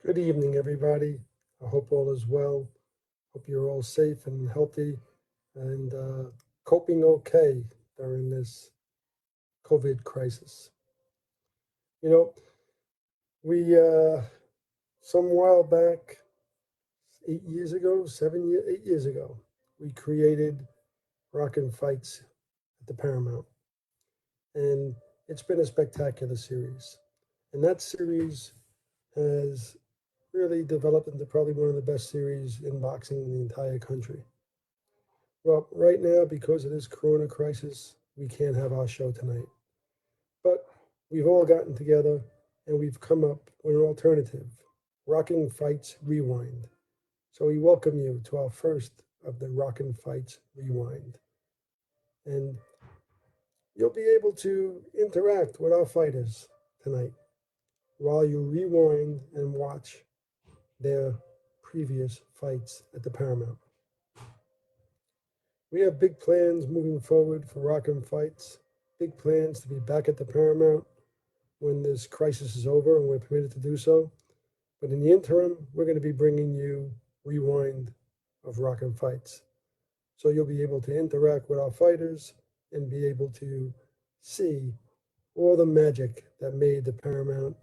Good evening, everybody. I hope all is well. Hope you're all safe and healthy and coping okay during this COVID crisis. You know, we, some while back, 8 years ago, 8 years ago, we created Rockin Fights at the Paramount. And it's been a spectacular series. And that series has really developed into probably one of the best series in boxing in the entire country. Well, right now, because of this corona crisis, we can't have our show tonight. But we've all gotten together and we've come up with an alternative, Rockin Fights Rewind. So we welcome you to our first of the Rockin Fights Rewind. And you'll be able to interact with our fighters tonight while you rewind and watch their previous fights at the Paramount. We have big plans moving forward for Rockin Fights, big plans to be back at the Paramount when this crisis is over and we're permitted to do so. But in the interim, we're going to be bringing you Rewind of Rockin Fights. So you'll be able to interact with our fighters and be able to see all the magic that made the Paramount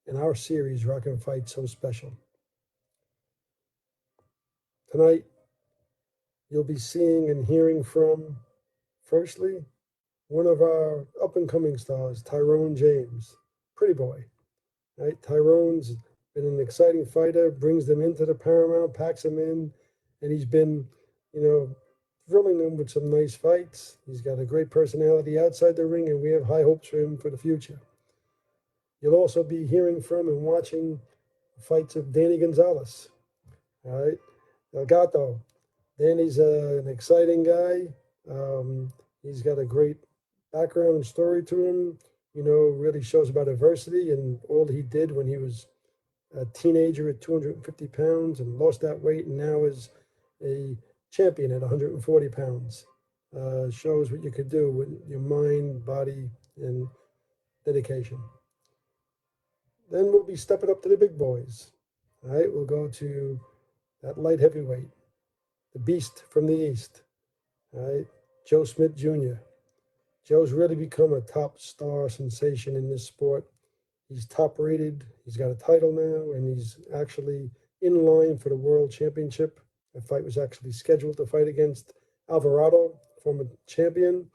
and our series Rockin Fights so special. Tonight, you'll be seeing and hearing from, firstly, one of our up-and-coming stars, Tyrone James, pretty boy. Right? Tyrone's been an exciting fighter, brings them into the Paramount, packs them in, and he's been, thrilling them with some nice fights. He's got a great personality outside the ring, and we have high hopes for him for the future. You'll also be hearing from and watching fights of Danny Gonzalez. All right, El Gato. Danny's an exciting guy. He's got a great background and story to him. Really shows about adversity and all he did when he was a teenager at 250 pounds and lost that weight, and now is a champion at 140 pounds. Shows what you could do with your mind, body, and dedication. Then we'll be stepping up to the big boys. All right, we'll go to that light heavyweight, the beast from the East. All right, Joe Smith Jr. Joe's really become a top star sensation in this sport. He's top rated. He's got a title now, and he's actually in line for the World Championship. The fight was actually scheduled to fight against Alvarado, former champion,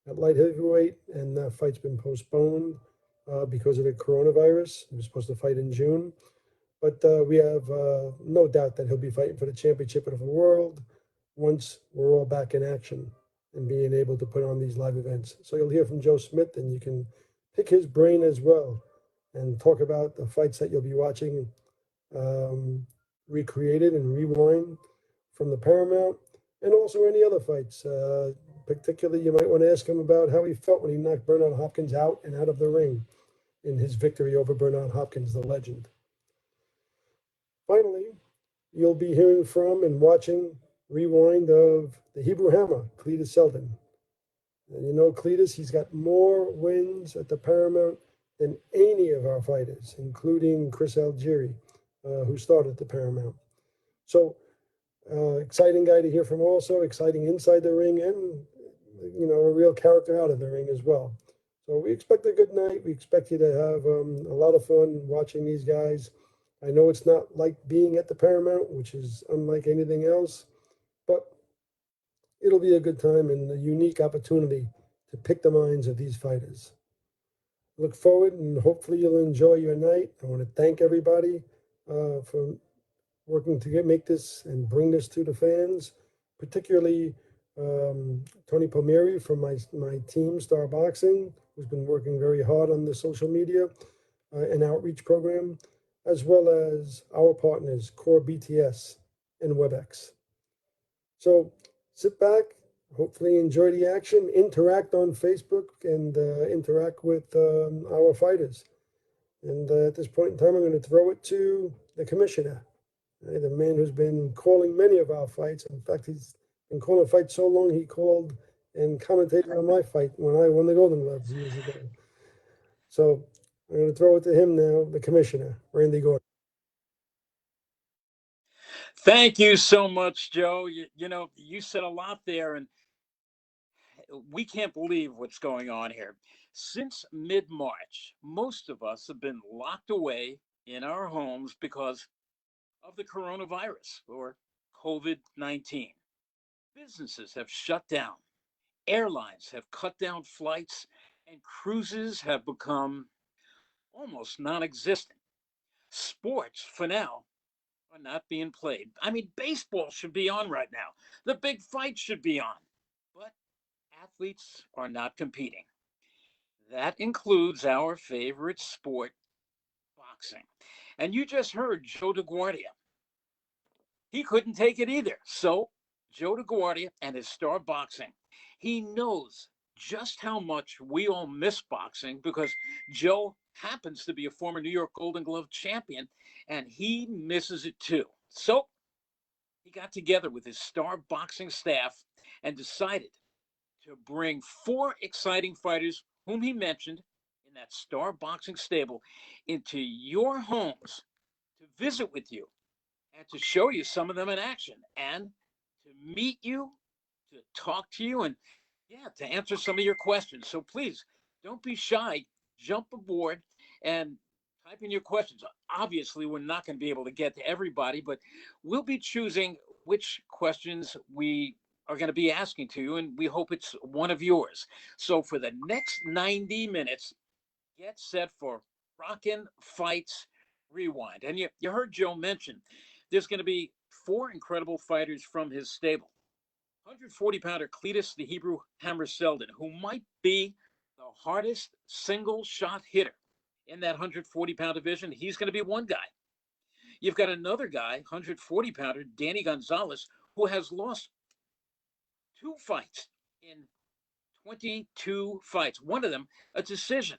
at light heavyweight, and that fight's been postponed because of the coronavirus. He was supposed to fight in June. But we have no doubt that he'll be fighting for the championship of the world once we're all back in action and being able to put on these live events. So you'll hear from Joe Smith, and you can pick his brain as well and talk about the fights that you'll be watching recreated and rewind from the Paramount, and also any other fights. Particularly, you might want to ask him about how he felt when he knocked Bernard Hopkins out and out of the ring in his victory over Bernard Hopkins, the legend. Finally, you'll be hearing from and watching rewind of the Hebrew Hammer, Cletus Seldin. And Cletus, he's got more wins at the Paramount than any of our fighters, including Chris Algieri, who started at the Paramount. So, exciting guy to hear from also, exciting inside the ring, and, a real character out of the ring as well. So we expect a good night. We expect you to have a lot of fun watching these guys. I know it's not like being at the Paramount, which is unlike anything else, but it'll be a good time and a unique opportunity to pick the minds of these fighters. Look forward, and hopefully you'll enjoy your night. I want to thank everybody for working to make this and bring this to the fans, particularly Tony Palmieri from my team, Star Boxing, who's been working very hard on the social media and outreach program, as well as our partners, Core BTS and WebEx. So sit back, hopefully enjoy the action, interact on Facebook, and interact with our fighters. And at this point in time, I'm going to throw it to the commissioner, the man who's been calling many of our fights. In fact, he's been calling fights so long, he called and commentated on my fight when I won the Golden Gloves years ago. So I'm going to throw it to him now, the commissioner, Randy Gordon. Thank you so much, Joe. You said a lot there, and we can't believe what's going on here. Since mid-March, most of us have been locked away in our homes because of the coronavirus or COVID-19. Businesses have shut down, airlines have cut down flights, and cruises have become almost non existent. Sports, for now, are not being played. I mean, baseball should be on right now, the big fight should be on, but athletes are not competing. That includes our favorite sport, boxing. And you just heard Joe DeGuardia. He couldn't take it either. So, Joe DeGuardia and his Star Boxing, he knows just how much we all miss boxing because Joe happens to be a former New York Golden Glove champion and he misses it too. So, he got together with his Star Boxing staff and decided to bring four exciting fighters whom he mentioned in that Star Boxing stable into your homes to visit with you and to show you some of them in action and to meet you, to talk to you, and yeah, to answer some of your questions. So please don't be shy. Jump aboard and type in your questions. Obviously, we're not going to be able to get to everybody, but we'll be choosing which questions we are going to be asking to you, and we hope it's one of yours. So for the next 90 minutes, get set for Rockin' Fights Rewind. And you heard Joe mention there's going to be four incredible fighters from his stable. 140-pounder Cletus, the Hebrew Hammer Seldin, who might be the hardest single shot hitter in that 140-pound division. He's going to be one guy. You've got another guy, 140-pounder Danny Gonzalez, who has lost 2 fights in 22 fights. One of them, a decision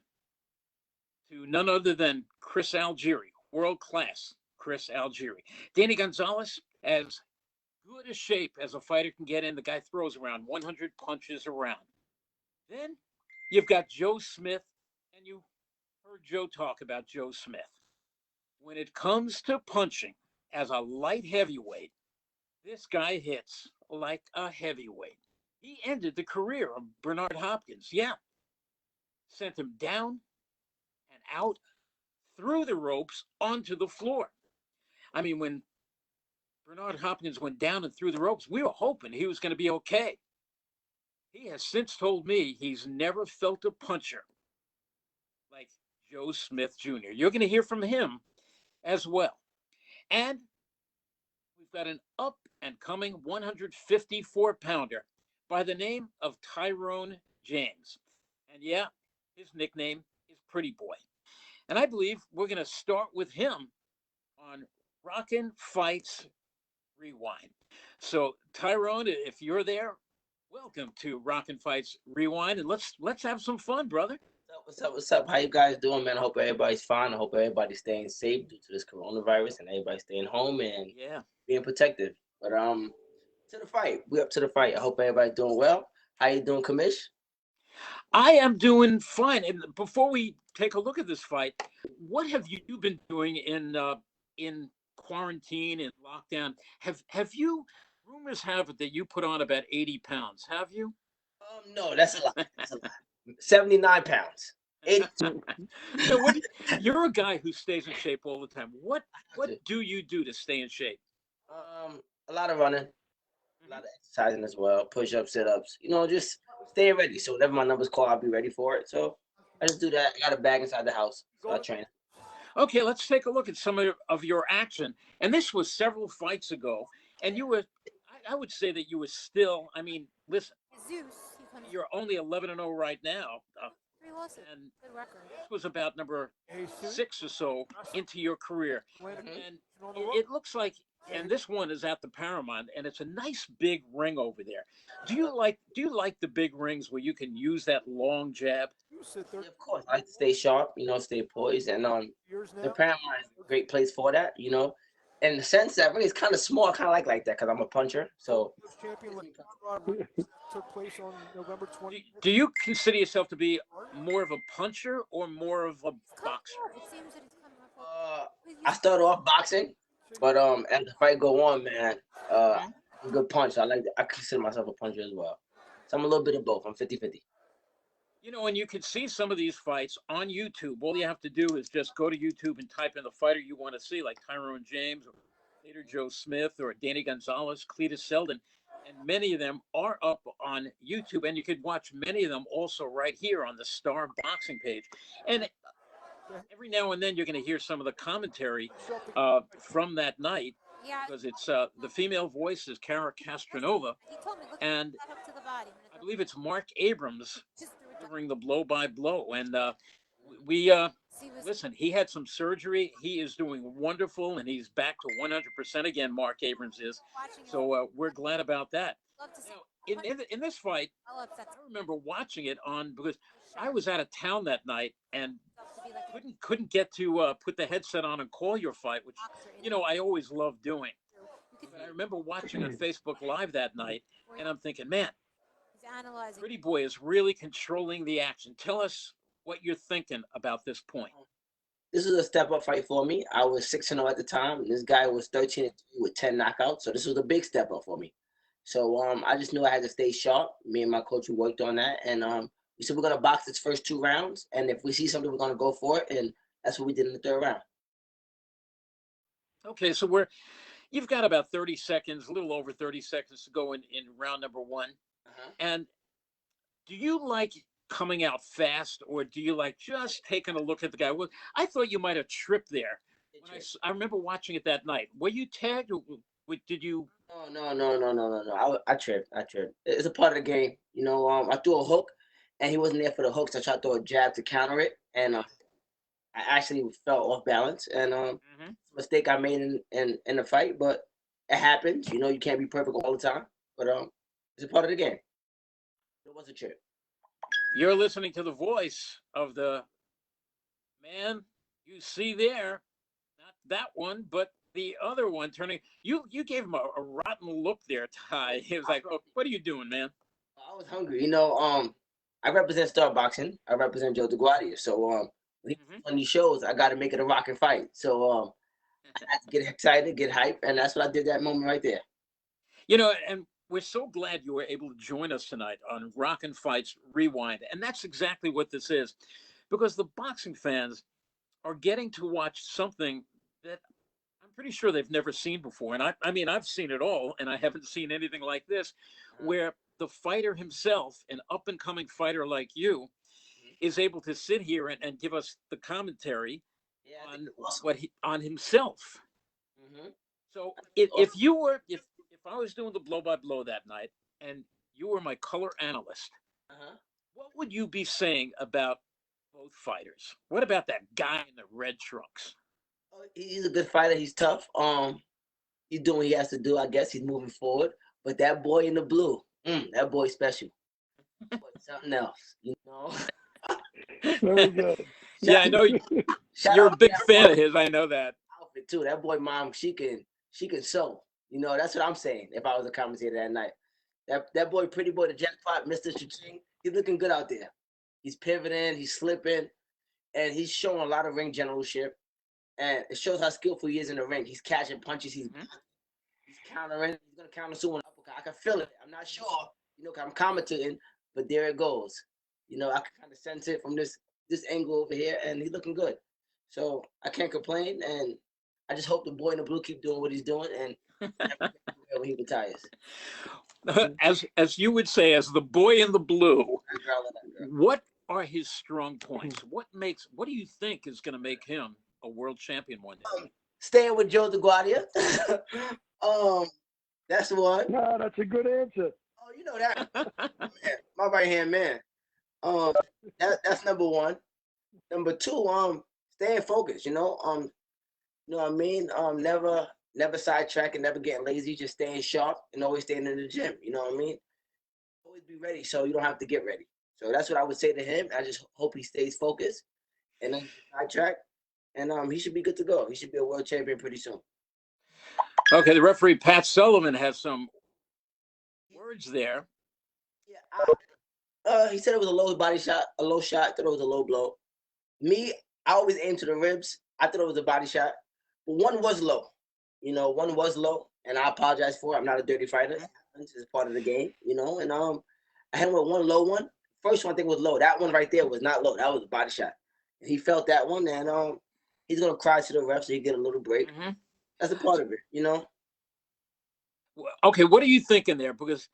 to none other than Chris Algieri, world-class Chris Algieri. Danny Gonzalez, as good a shape as a fighter can get in. The guy throws around 100 punches around. Then you've got Joe Smith, and you heard Joe talk about Joe Smith. When it comes to punching as a light heavyweight, this guy hits like a heavyweight. He ended the career of Bernard Hopkins. Yeah. Sent him down and out through the ropes onto the floor. I mean, when Bernard Hopkins went down and through the ropes, we were hoping he was going to be okay. He has since told me he's never felt a puncher like Joe Smith Jr. You're going to hear from him as well. And we've got an up and coming 154-pounder by the name of Tyrone James. And yeah, his nickname is Pretty Boy. And I believe we're going to start with him on Rockin' Fights Rewind. So Tyrone, if you're there, welcome to Rockin' Fights Rewind, and let's have some fun, brother. What's up? What's up? How you guys doing, man? I hope everybody's fine. I hope everybody's staying safe due to this coronavirus and everybody staying home and being protective. But to the fight. We up to the fight. I hope everybody's doing well. How you doing, Commish? I am doing fine. And before we take a look at this fight, what have you been doing in quarantine and lockdown? Have you? Rumors have it that you put on about 80 pounds. Have you? No, that's a lot. That's a lot. 79 pounds. 82. So you're a guy who stays in shape all the time. What do you do to stay in shape? A lot of running, a lot of exercising as well, push-ups, sit-ups. You know, just staying ready. So whenever my number's called, I'll be ready for it. So I just do that. I got a bag inside the house, so I train. Okay, let's take a look at some of your action. And this was several fights ago, and you were, I would say that you were still, I mean, listen, you're only 11-0 right now. And this was about number 6 or so into your career. And it looks like, and this one is at the Paramount, and it's a nice big ring over there. Do you like the big rings where you can use that long jab? Yeah, of course. I like to stay sharp, you know, stay poised, and the Paramount is a great place for that, you know. In the sense that ring is kind of small, kind of like that because I'm a puncher. So took place on November 20th. Do you consider yourself to be more of a puncher or more of a boxer? I started off boxing, but as the fight go on, man, I'm a good puncher. I consider myself a puncher as well. So I'm a little bit of both. I'm 50-50. You know, and you can see some of these fights on YouTube. All you have to do is just go to YouTube and type in the fighter you want to see, like Tyrone James or later Joe Smith or Danny Gonzalez, Cletus Seldin. And many of them are up on YouTube. And you could watch many of them also right here on the Star Boxing page. And every now and then you're going to hear some of the commentary from that night. Because it's the female voice is Cara Castronova. And I believe it's Mark Abrams delivering the blow-by-blow. And we listen, he had some surgery. He is doing wonderful, and he's back to 100% again, Mark Abrams is. So we're glad about that. Now, in this fight, I remember watching it because I was out of town that night and couldn't get to put the headset on and call your fight, which, you know, I always love doing. But I remember watching on Facebook Live that night, and I'm thinking, man, Pretty Boy is really controlling the action. Tell us what you're thinking about this point. This was a step-up fight for me. I was 6-0 at the time. This guy was 13-3 with 10 knockouts, so this was a big step up for me. So I just knew I had to stay sharp. Me and my coach, we worked on that, and we said we're going to box its first 2 rounds, and if we see something, we're going to go for it, and that's what we did in the 3rd round. Okay, so you've got about 30 seconds, a little over 30 seconds to go in round number 1. And do you like coming out fast, or do you like just taking a look at the guy? Well, I thought you might have tripped there. I remember watching it that night. Were you tagged, or did you? No. I tripped. It's a part of the game. You know, I threw a hook, and he wasn't there for the hook, so I tried to throw a jab to counter it, and I actually fell off balance, and mistake I made in the fight, but it happens. You know, you can't be perfect all the time, but it's a part of the game. It was a trip. You're listening to the voice of the man you see there, not that one, but the other one turning. You gave him a rotten look there, Ty. He was like, "Oh, what are you doing, man?" I was hungry. You know, I represent Star Boxing. I represent Joe DeGuardia. So when on these shows, I got to make it a rockin' fight. So I had to get excited, get hype, and that's what I did that moment right there. You know, and we're so glad you were able to join us tonight on Rockin' Fights Rewind. And that's exactly what this is, because the boxing fans are getting to watch something that I'm pretty sure they've never seen before. And I mean, I've seen it all, and I haven't seen anything like this, where the fighter himself, an up-and-coming fighter like you, is able to sit here and give us the commentary on himself. So if I was doing the blow-by-blow that night and you were my color analyst, what would you be saying about both fighters? What about that guy in the red trunks? He's a good fighter. He's tough. He's doing what he has to do. I guess he's moving forward. But that boy in the blue, that boy's special. Something else, you know. Very good. Yeah, I know you're a big fan of his. I know that. Outfit too. That boy, mom, she can sew. You know, that's what I'm saying. If I was a commentator that night, that boy, Pretty Boy, the jackpot, Mr. Ching, he's looking good out there. He's pivoting, he's slipping, and he's showing a lot of ring generalship. And it shows how skillful he is in the ring. He's catching punches. He's countering. He's gonna counter soon. I can feel it. I'm not sure. You know, 'cause I'm commentating, but there it goes. You know, I can kind of sense it from this angle over here, and he's looking good. So I can't complain, and I just hope the boy in the blue keep doing what he's doing, and when he retires. As you would say, as the boy in the blue, what are his strong points? What do you think is going to make him a world champion one day? Staying with Joe DeGuardia. That's one. No, that's a good answer. Oh, you know that. My right hand man. That's number one. Number two, staying focused, you know. You know what I mean? Never sidetrack and never getting lazy, just staying sharp and always staying in the gym. You know what I mean? Always be ready so you don't have to get ready. So that's what I would say to him. I just hope he stays focused and then sidetrack. And he should be good to go. He should be a world champion pretty soon. Okay, the referee Pat Sullivan has some words there. Yeah, he said it was a low body shot, a low shot. Thought it was a low blow. Me, I always aim to the ribs. I thought it was a body shot, but one was low. You know, one was low, and I apologize for it. I'm not a dirty fighter. This is part of the game, you know. And I hit him with one low one. first one I think was low. That one right there was not low. That was a body shot. And he felt that one, and he's gonna cry to the ref so he get a little break. That's a part of it, you know. Okay, what are you thinking there? Because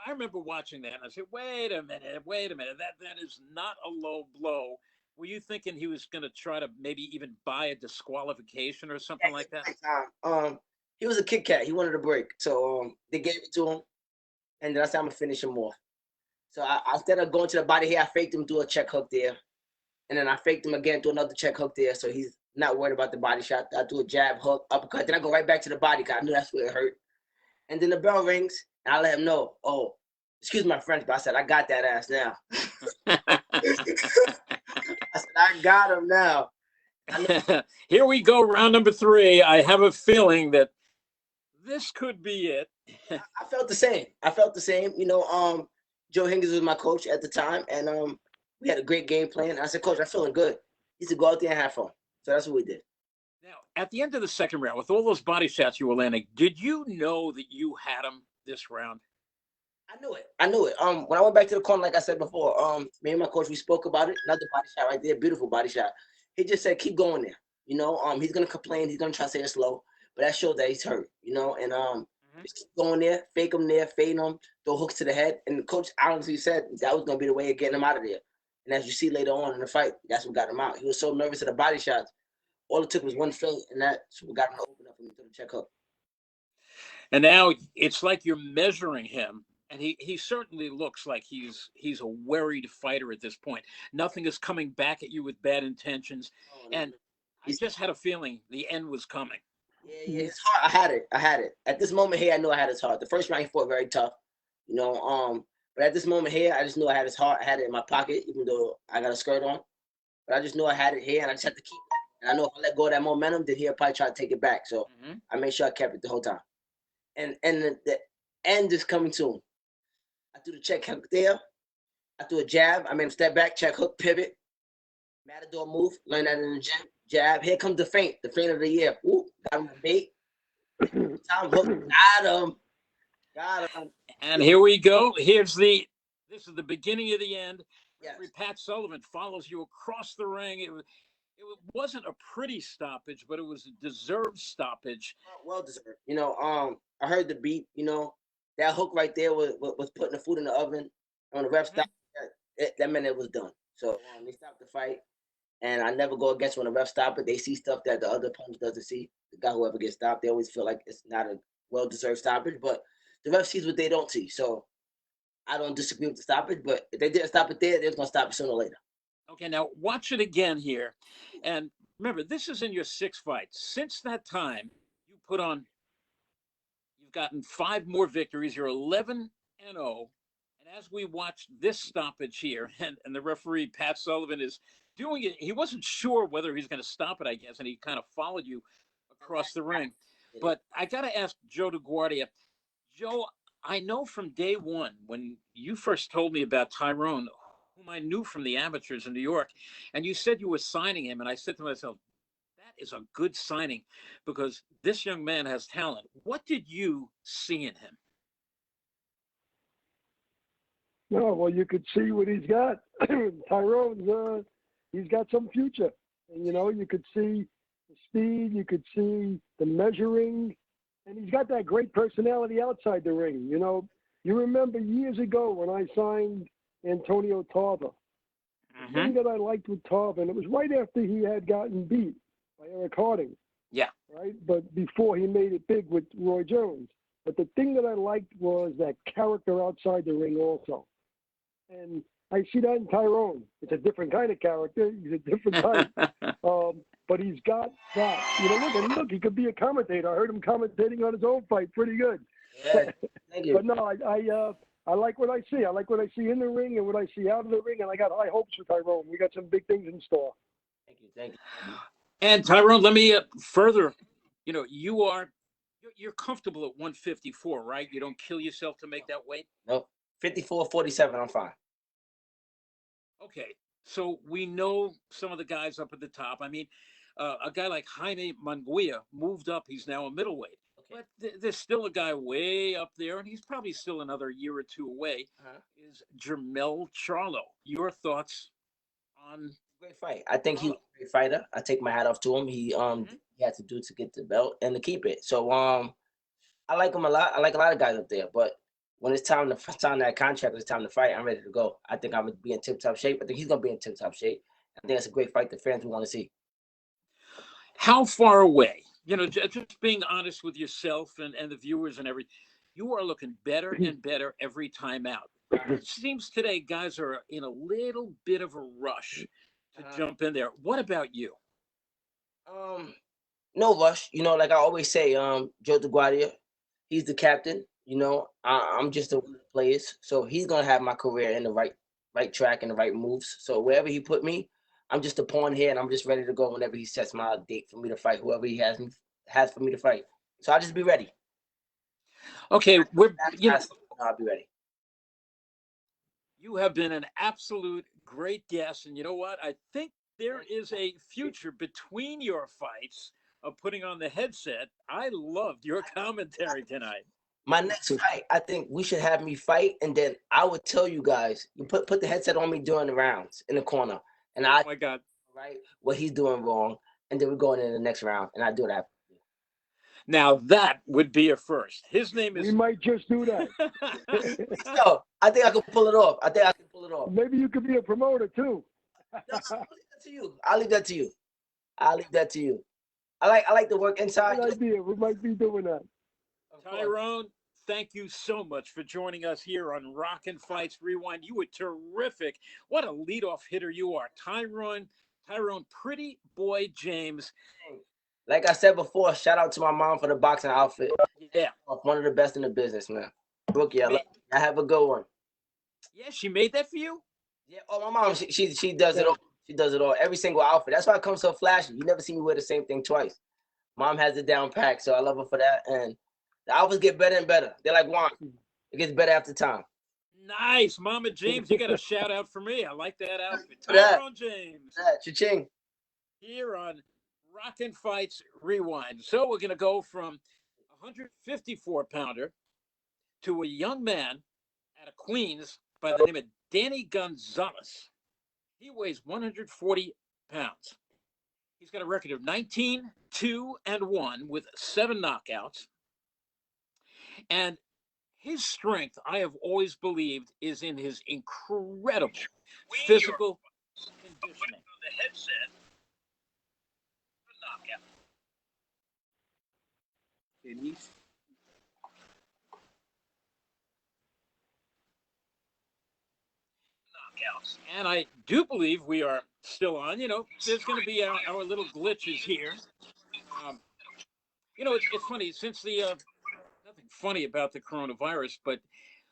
I remember watching that and I said, wait a minute, that is not a low blow. Were you thinking he was going to try to maybe even buy a disqualification or something like that? He was a Kit Kat. He wanted a break, so they gave it to him, and then I said I'm gonna finish him off. So I instead of going to the body here, I faked him through a check hook there, and then I faked him again through another check hook there. So he's not worried about the body shot. I threw a jab hook, uppercut, then I go right back to the body because I knew that's where it hurt. And then the bell rings, and I let him know, oh, excuse my French, but I said, I got that ass now. I said, I got him now. Here we go, round number 3. I have a feeling that this could be it. I felt the same. Joe Higgins was my coach at the time, and we had a great game plan. And I said, Coach, I'm feeling good. He said, go out there and have fun. So that's what we did. Now, at the end of the second round, with all those body shots you were landing, did you know that you had him this round? I knew it. When I went back to the corner, like I said before, me and my coach, we spoke about it. Another body shot right there, beautiful body shot. He just said, keep going there. He's gonna complain. He's gonna try to say it slow, but that shows that he's hurt. And just keep going there, fake him there, fade him, throw hooks to the head. And the coach honestly said that was gonna be the way of getting him out of there. And as you see later on in the fight, that's what got him out. He was so nervous at the body shots. All it took was one feint, and that's what got him to open up and to the check hook. And now it's like you're measuring him, and he certainly looks like he's a worried fighter at this point. Nothing is coming back at you with bad intentions, and I just had a feeling the end was coming. Yeah, his heart. I had it. At this moment here, I knew I had his heart. The first round he fought very tough, but at this moment here, I just knew I had his heart. I had it in my pocket, even though I got a skirt on. But I just knew I had it here, and I just had to keep it. And I know if I let go of that momentum, then he'll probably try to take it back. So I made sure I kept it the whole time. And the end is coming soon. I threw the check hook there. I threw a jab. I made him step back, check hook, pivot. Matador move. Learn that in the gym. Jab. Here comes the feint of the year. Ooh, got him the bait. Time hook. Got him. And here we go. This is the beginning of the end. Yes. Pat Sullivan follows you across the ring. It wasn't a pretty stoppage, but it was a deserved stoppage. Well deserved. I heard the beat. That hook right there was putting the food in the oven. When the ref stopped, that meant it was done. So they stopped the fight. And I never go against when the ref stop it. They see stuff that the other opponent doesn't see. The guy whoever gets stopped, they always feel like it's not a well-deserved stoppage. But the ref sees what they don't see. So I don't disagree with the stoppage. But if they didn't stop it there, they're going to stop it sooner or later. Okay, now watch it again here. And remember, this is in your 6th fight. Since that time, you've gotten 5 more victories. You're 11-0. And as we watch this stoppage here, and the referee, Pat Sullivan, is doing it, he wasn't sure whether he's going to stop it, I guess, and he kind of followed you across the ring. But I got to ask Joe DeGuardia. Joe, I know from day one, when you first told me about Tyrone, whom I knew from the amateurs in New York, and you said you were signing him, and I said to myself, that is a good signing because this young man has talent. What did you see in him? No, well, you could see what he's got. Tyrone's, he's got some future. And, you could see the speed, you could see the measuring, and he's got that great personality outside the ring. You remember years ago when I signed Antonio Tarver. The thing that I liked with Tarver, and it was right after he had gotten beat by Eric Harding. Yeah. Right? But before he made it big with Roy Jones. But the thing that I liked was that character outside the ring also. And I see that in Tyrone. It's a different kind of character. He's a different type. But he's got that. Look, he could be a commentator. I heard him commentating on his own fight pretty good. Yeah, thank you. But no, I like what I see. I like what I see in the ring and what I see out of the ring, and I got high hopes for Tyrone. We got some big things in store. Thank you. And Tyrone, let me further. You're comfortable at 154, right? You don't kill yourself to make that weight? Nope. 54, 47, I'm fine. Okay, so we know some of the guys up at the top. I mean, a guy like Jaime Munguia moved up. He's now a middleweight. Okay. But there's still a guy way up there, and he's probably still another year or two away. Is Jermell Charlo? Your thoughts on? Great fight. I think he's a great fighter. I take my hat off to him. He had to do to get the belt and to keep it. So I like him a lot. I like a lot of guys up there, but when it's time to sign that contract, it's time to fight. I'm ready to go. I think I'm gonna be in tip-top shape. I think he's gonna be in tip-top shape. I think it's a great fight the fans want to see. How far away? You know, just being honest with yourself and the viewers and everything, you are looking better and better every time out. It seems today guys are in a little bit of a rush to jump in there. What about you? No rush. You know, like I always say, Joe DeGuardia, he's the captain. You know, I'm just one of the players, so he's gonna have my career in the right track and the right moves. So wherever he put me, I'm just a pawn here, and I'm just ready to go whenever he sets my date for me to fight whoever he has for me to fight. So I'll just be ready. Okay, I'll be ready. You have been an absolute great guest, and you know what? I think there is a future between your fights of putting on the headset. I loved your commentary tonight. My next fight, I think we should have me fight, and then I would tell you guys, you put the headset on me during the rounds in the corner, and oh my God, right, what he's doing wrong, and then we're going into the next round, and I do that. Now that would be a first. His name is. We might just do that. So I think I can pull it off. Maybe you could be a promoter too. I'll leave that to you. I like to work inside. Good idea. We might be doing that. Tyrone, thank you so much for joining us here on Rockin' Fights Rewind. You were terrific. What a leadoff hitter you are. Tyrone, Pretty Boy James. Like I said before, shout out to my mom for the boxing outfit. Yeah. One of the best in the business, man. Brookie, I have a good one. Yeah, she made that for you? Yeah. Oh, my mom, she does it all. She does it all. Every single outfit. That's why it comes so flashy. You never see me wear the same thing twice. Mom has it down packed, so I love her for that. And the outfits get better and better. They're like wine. It gets better after time. Nice. Mama James, you got a shout out for me. I like that outfit. Tyrone James. Cha-ching. Here on Rockin' Fights Rewind. So we're going to go from a 154-pounder to a young man out of Queens by the name of Danny Gonzalez. He weighs 140 pounds. He's got a record of 19-2-1 with 7 knockouts. And his strength, I have always believed, is in his incredible physical conditioning. The headset. Knockout. And I do believe we are still on. You know, there's going to be our little glitches here. You know, it's funny since the nothing funny about the coronavirus, but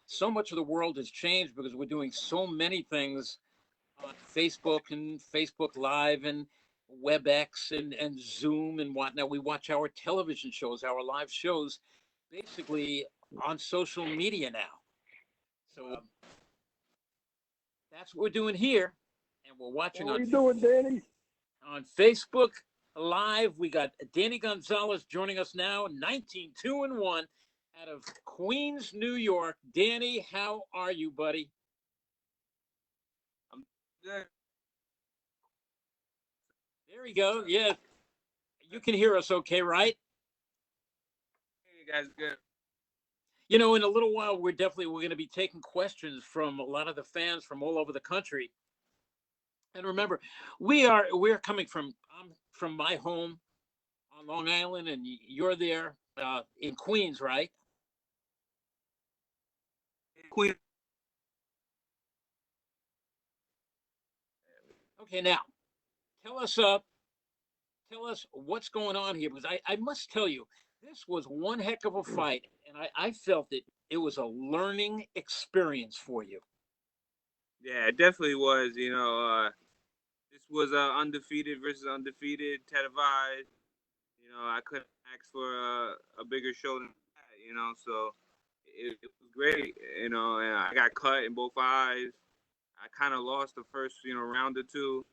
so much of the world has changed because we're doing so many things on Facebook and Facebook Live and WebEx and Zoom and whatnot. We watch our television shows, our live shows, basically on social media now. So that's what we're doing here, and we're watching. What are you doing, Danny? On Facebook Live, we got Danny Gonzalez joining us now, 19-2-1 out of Queens, New York. Danny, how are you, buddy? I'm good. There we go. Yeah, you can hear us okay, right? Hey, you guys, good. You know, in a little while, we're going to be taking questions from a lot of the fans from all over the country. And remember, we're coming from my home on Long Island, and you're there in Queens, right? Queens. Okay, now tell us what's going on here, because I must tell you, this was one heck of a fight, and I felt it was a learning experience for you. Yeah, it definitely was. You know, this was undefeated versus undefeated, televised. You know, I couldn't ask for a bigger show than that. You know, so it was great. You know, and I got cut in both eyes. I kind of lost the first round or two,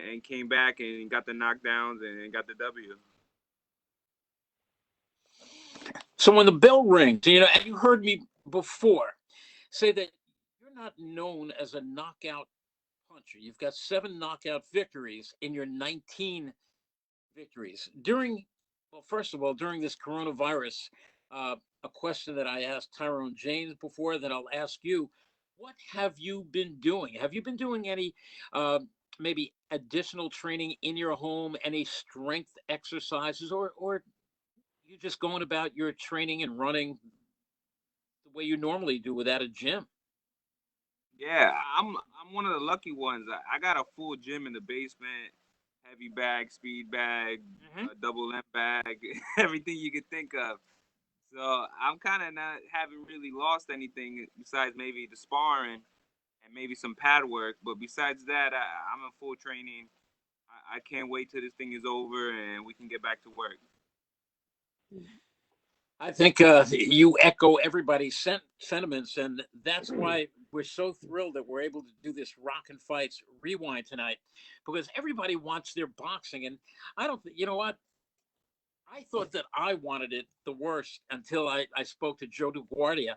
and came back and got the knockdowns and got the W. So when the bell rings, and you heard me before say that you're not known as a knockout puncher. You've got 7 knockout victories in your 19 victories. Well, first of all, during this coronavirus, a question that I asked Tyrone James before that I'll ask you, what have you been doing? Have you been doing any maybe additional training in your home, any strength exercises, or you just going about your training and running the way you normally do without a gym? Yeah, I'm one of the lucky ones. I got a full gym in the basement, heavy bag, speed bag, double limb bag, everything you could think of. So I'm kind of not haven't really lost anything besides maybe the sparring and maybe some pad work. But besides that, I'm in full training. I can't wait till this thing is over and we can get back to work. I think you echo everybody's sentiments, and that's why we're so thrilled that we're able to do this Rockin' Fights Rewind tonight, because everybody wants their boxing, and I don't. You know what? I thought that I wanted it the worst until I spoke to Joe DeGuardia,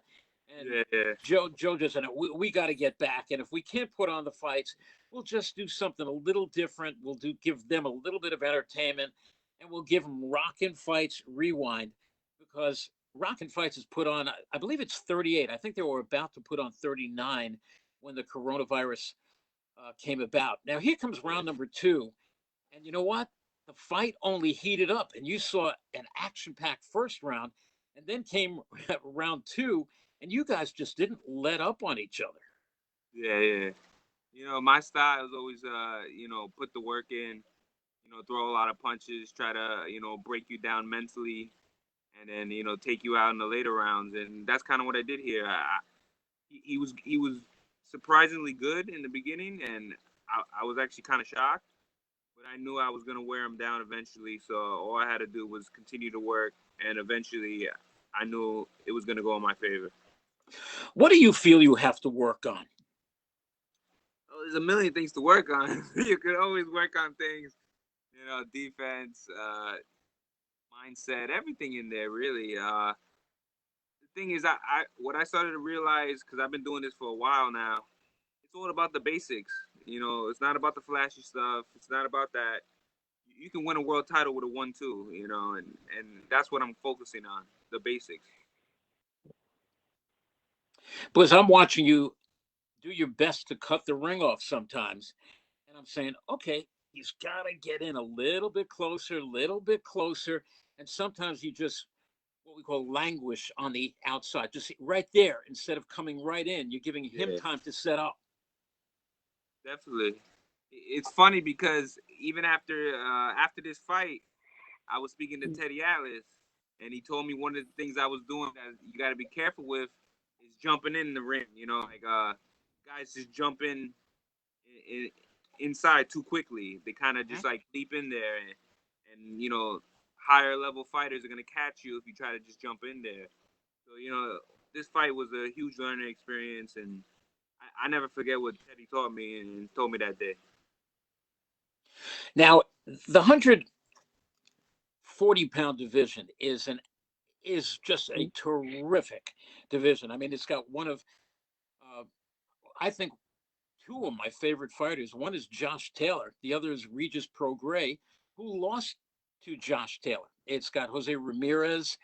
and Joe just said, we got to get back, and if we can't put on the fights, we'll just do something a little different. We'll give them a little bit of entertainment, and we'll give them Rockin' Fights Rewind, because Rockin' Fights is put on, I believe it's 38. I think they were about to put on 39 when the coronavirus came about. Now here comes round number 2, and you know what? The fight only heated up, and you saw an action-packed first round, and then came round 2, and you guys just didn't let up on each other. Yeah. My style is always, put the work in, throw a lot of punches, try to, break you down mentally, and then, take you out in the later rounds. And that's kind of what I did here. He was surprisingly good in the beginning, and I was actually kind of shocked. But I knew I was going to wear him down eventually, so all I had to do was continue to work, and eventually I knew it was going to go in my favor. What do you feel you have to work on? Well, there's a million things to work on. You could always work on things, defense, mindset, everything in there, really. The thing is, what I started to realize, because I've been doing this for a while now, it's all about the basics. It's not about the flashy stuff. It's not about that. You can win a world title with a 1-2, and that's what I'm focusing on, the basics. Because I'm watching you do your best to cut the ring off sometimes, and I'm saying, okay, he's got to get in a little bit closer, and sometimes you just what we call languish on the outside, just right there instead of coming right in. You're giving him time to set up. Definitely. It's funny because even after this fight, I was speaking to Teddy Atlas, and he told me one of the things I was doing that you got to be careful with is jumping in the ring. Guys just jump inside too quickly. They kind of just like leap in there, and higher level fighters are gonna catch you if you try to just jump in there. So this fight was a huge learning experience, and I never forget what Teddy taught me and told me that day. Now, the 140-pound division is just a terrific division. I mean, it's got one of, I think, 2 of my favorite fighters. One is Josh Taylor. The other is Regis Prograis, who lost to Josh Taylor. It's got Jose Ramirez.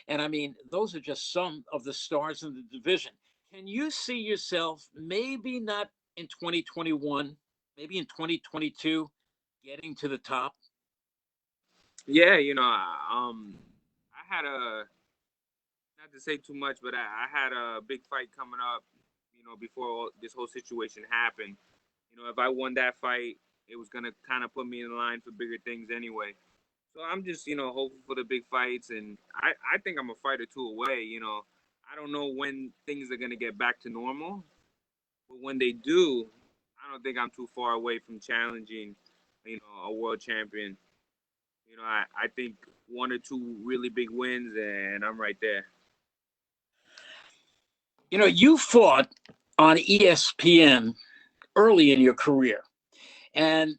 And I mean, those are just some of the stars in the division. Can you see yourself, maybe not in 2021, maybe in 2022, getting to the top? Yeah, I had not to say too much, but I had a big fight coming up, before this whole situation happened. If I won that fight, it was going to kind of put me in line for bigger things anyway. So I'm just, hoping for the big fights, and I think I'm a fight or 2 away. I don't know when things are going to get back to normal, but when they do, I don't think I'm too far away from challenging, a world champion. I think 1 or 2 really big wins, and I'm right there. You fought on ESPN early in your career, and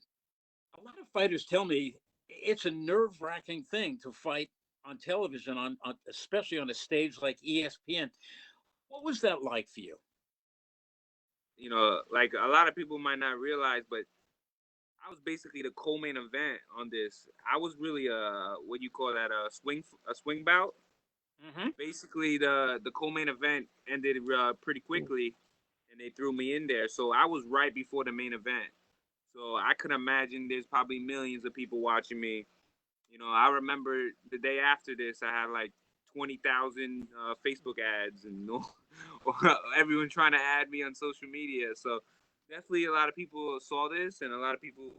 a lot of fighters tell me it's a nerve-wracking thing to fight on television, on especially on a stage like ESPN. What was that like for you? You know, like a lot of people might not realize, but I was basically the co-main event on this. I was really what you call that, a swing bout. Mm-hmm. Basically, the co-main event ended pretty quickly, and they threw me in there. So I was right before the main event. So I could imagine there's probably millions of people watching me. You know, I remember the day after this, I had like 20,000 Facebook ads and everyone trying to add me on social media. So definitely a lot of people saw this, and a lot of people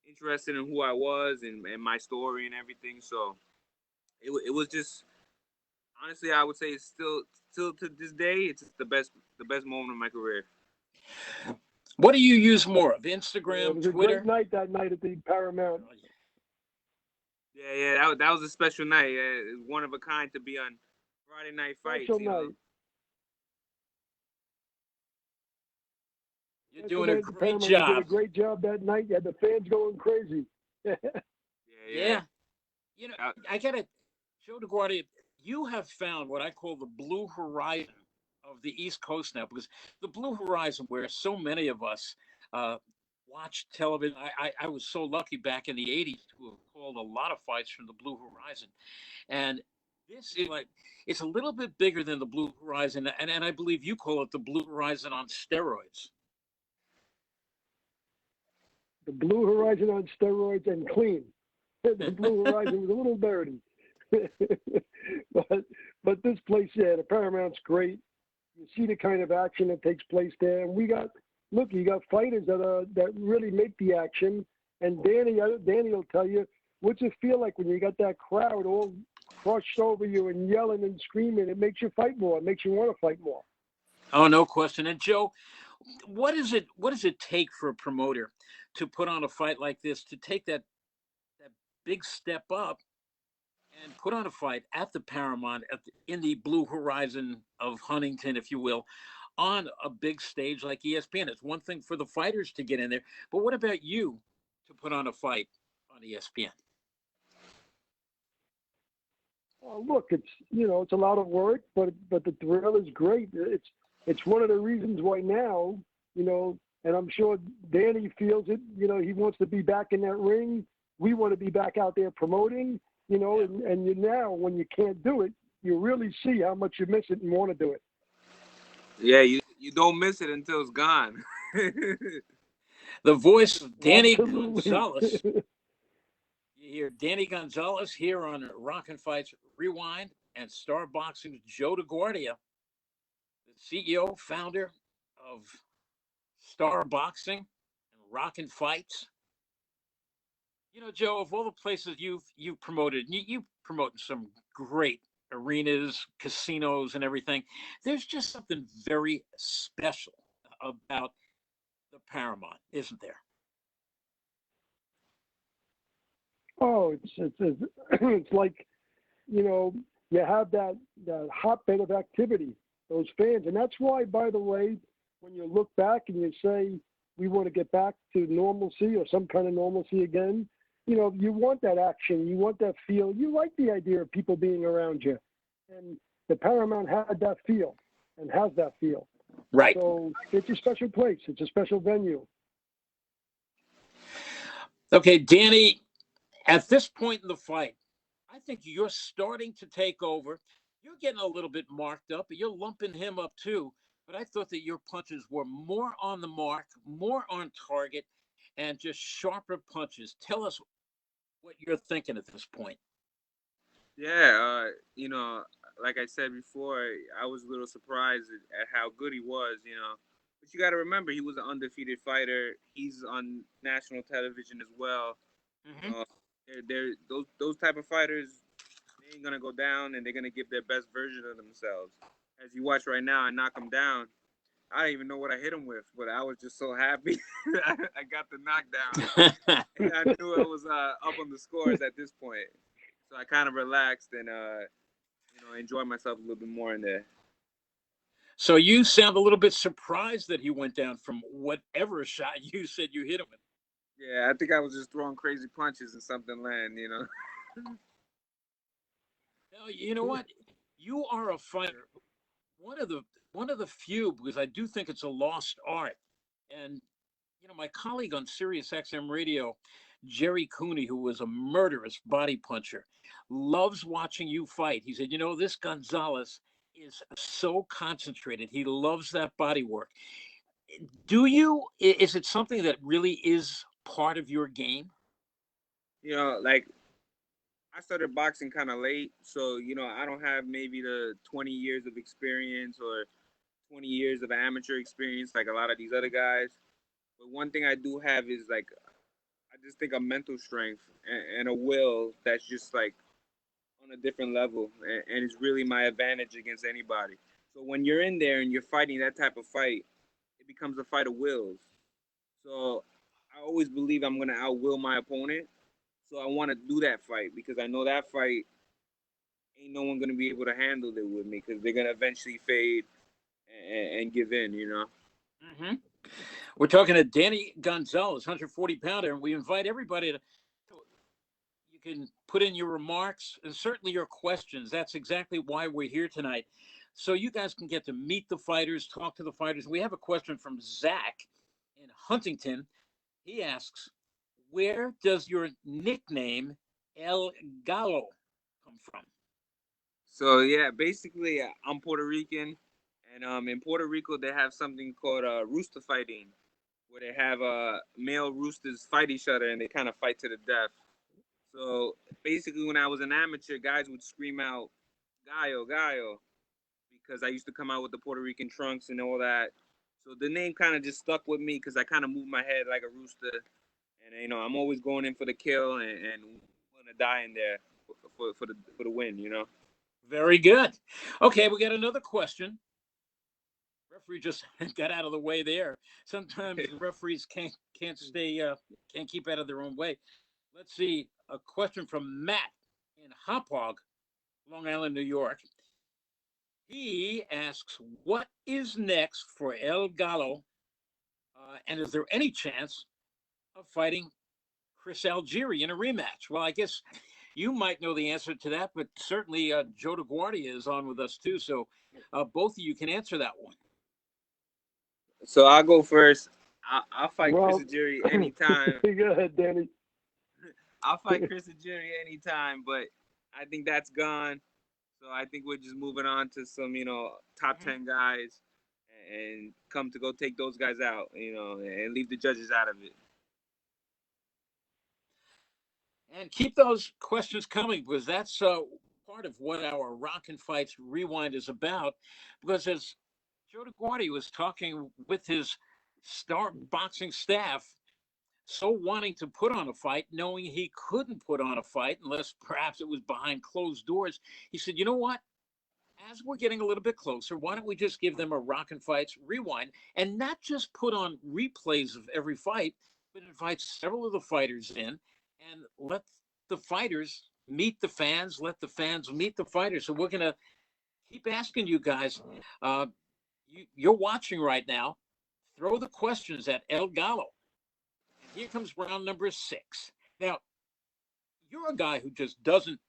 interested in who I was and my story and everything. So it was just, honestly, I would say it's still to this day, it's the best moment of my career. What do you use more of, Yeah, Instagram, it was Twitter? a great night that night at the Paramount. Yeah, that was a special night. It was one of a kind to be on Friday Night Fights. Special you know. night. You're doing a great job. You did a great job that night. You had the fans going crazy. Yeah. You know, I got to, Joe DeGuardia, you have found what I call the blue horizon of the East Coast now, because the blue horizon, where so many of us watch television. I was so lucky back in the 80s to have called a lot of fights from the blue horizon. And this is like, it's a little bit bigger than the blue horizon. And I believe you call it the blue horizon on steroids. The blue horizon on steroids and clean. The blue horizon was a little dirty. but this place, yeah, the Paramount's great. You see the kind of action that takes place there. And you got fighters that really make the action. And Danny will tell you, what's it feel like when you got that crowd all crushed over you and yelling and screaming? It makes you fight more. It makes you want to fight more. Oh, no question. And Joe, what does it take for a promoter to put on a fight like this, to take that big step up and put on a fight at the Paramount, in the blue horizon of Huntington, if you will, on a big stage like ESPN? It's one thing for the fighters to get in there, but what about you to put on a fight on ESPN? Well, look, it's a lot of work, but the thrill is great. It's one of the reasons why now, and I'm sure Danny feels it. He wants to be back in that ring. We want to be back out there promoting. And you now, when you can't do it, you really see how much you miss it and want to do it. Yeah, you don't miss it until it's gone. The voice of Danny Absolutely. Gonzalez. You hear Danny Gonzalez here on Rockin' Fights Rewind, and Star Boxing's Joe DeGuardia, the CEO, founder of Star Boxing and Rockin' Fights. Joe, of all the places you've promoted, you promoted some great arenas, casinos, and everything. There's just something very special about the Paramount, isn't there? Oh, it's like, you have that hotbed of activity, those fans. And that's why, by the way, when you look back and you say, we want to get back to normalcy or some kind of normalcy again, you want that action, you want that feel, you like the idea of people being around you. And the Paramount had that feel and has that feel. Right. So it's a special place. It's a special venue. Okay, Danny, at this point in the fight, I think you're starting to take over. You're getting a little bit marked up, but you're lumping him up too. But I thought that your punches were more on the mark, more on target, and just sharper punches. Tell us what you're thinking at this point. Yeah, like I said before, I was a little surprised at how good he was, But you got to remember, he was an undefeated fighter. He's on national television as well. Mm-hmm. They're those type of fighters, they ain't gonna go down, and they're gonna give their best version of themselves. As you watch right now, I knock him down. I didn't even know what I hit him with, but I was just so happy I got the knockdown. And I knew I was up on the scores at this point. So I kind of relaxed and enjoyed myself a little bit more in there. So you sound a little bit surprised that he went down from whatever shot you said you hit him with. Yeah, I think I was just throwing crazy punches and something land, You know what? You are a fighter. One of the few, because I do think it's a lost art. And my colleague on Sirius XM Radio, Jerry Cooney, who was a murderous body puncher, loves watching you fight. He said, this Gonzalez is so concentrated. He loves that body work. Is it something that really is part of your game? Like I started boxing kind of late, so I don't have maybe the 20 years of experience or 20 years of amateur experience like a lot of these other guys. But one thing I do have is like I just think a mental strength and a will that's just like on a different level, and it's really my advantage against anybody. So when you're in there and you're fighting that type of fight, it becomes a fight of wills. So I always believe I'm gonna outwill my opponent. So I want to do that fight because I know that fight ain't no one gonna be able to handle it with me because they're gonna eventually fade and give in. Mm-hmm. We're talking to Danny Gonzalez, 140-pounder, and we invite everybody to. You can put in your remarks and certainly your questions. That's exactly why we're here tonight. So you guys can get to meet the fighters, talk to the fighters. We have a question from Zach in Huntington. He asks, where does your nickname El Gallo come from? So yeah, basically I'm Puerto Rican, and in Puerto Rico they have something called rooster fighting, where they have male roosters fight each other and they kind of fight to the death. So basically, when I was an amateur, guys would scream out "Gallo, Gallo," because I used to come out with the Puerto Rican trunks and all that. So the name kind of just stuck with me because I kind of moved my head like a rooster, and I'm always going in for the kill and willing to die in there for the win. Very good. Okay, we got another question. Referee just got out of the way there. Sometimes the referees can't keep out of their own way. Let's see, a question from Matt in Hauppauge, Long Island, New York. He asks, what is next for El Gallo, and is there any chance of fighting Chris Algieri in a rematch? Well, I guess you might know the answer to that, but certainly Joe DeGuardia is on with us too, so both of you can answer that one. So I'll go first. I'll fight Chris Algieri anytime. Go ahead, Danny. I'll fight Chris Algieri anytime, but I think that's gone. So I think we're just moving on to some, top 10 guys and come to go take those guys out, and leave the judges out of it. And keep those questions coming because that's part of what our Rockin' Fights Rewind is about. Because as Joe DeGuardia was talking with his star boxing staff, so wanting to put on a fight, knowing he couldn't put on a fight unless perhaps it was behind closed doors, he said, you know what? As we're getting a little bit closer, why don't we just give them a Rockin' Fights Rewind and not just put on replays of every fight, but invite several of the fighters in and let the fighters meet the fans, let the fans meet the fighters. So we're going to keep asking you guys, you're watching right now, throw the questions at El Gallo. And here comes round number 6. Now, you're a guy who just doesn't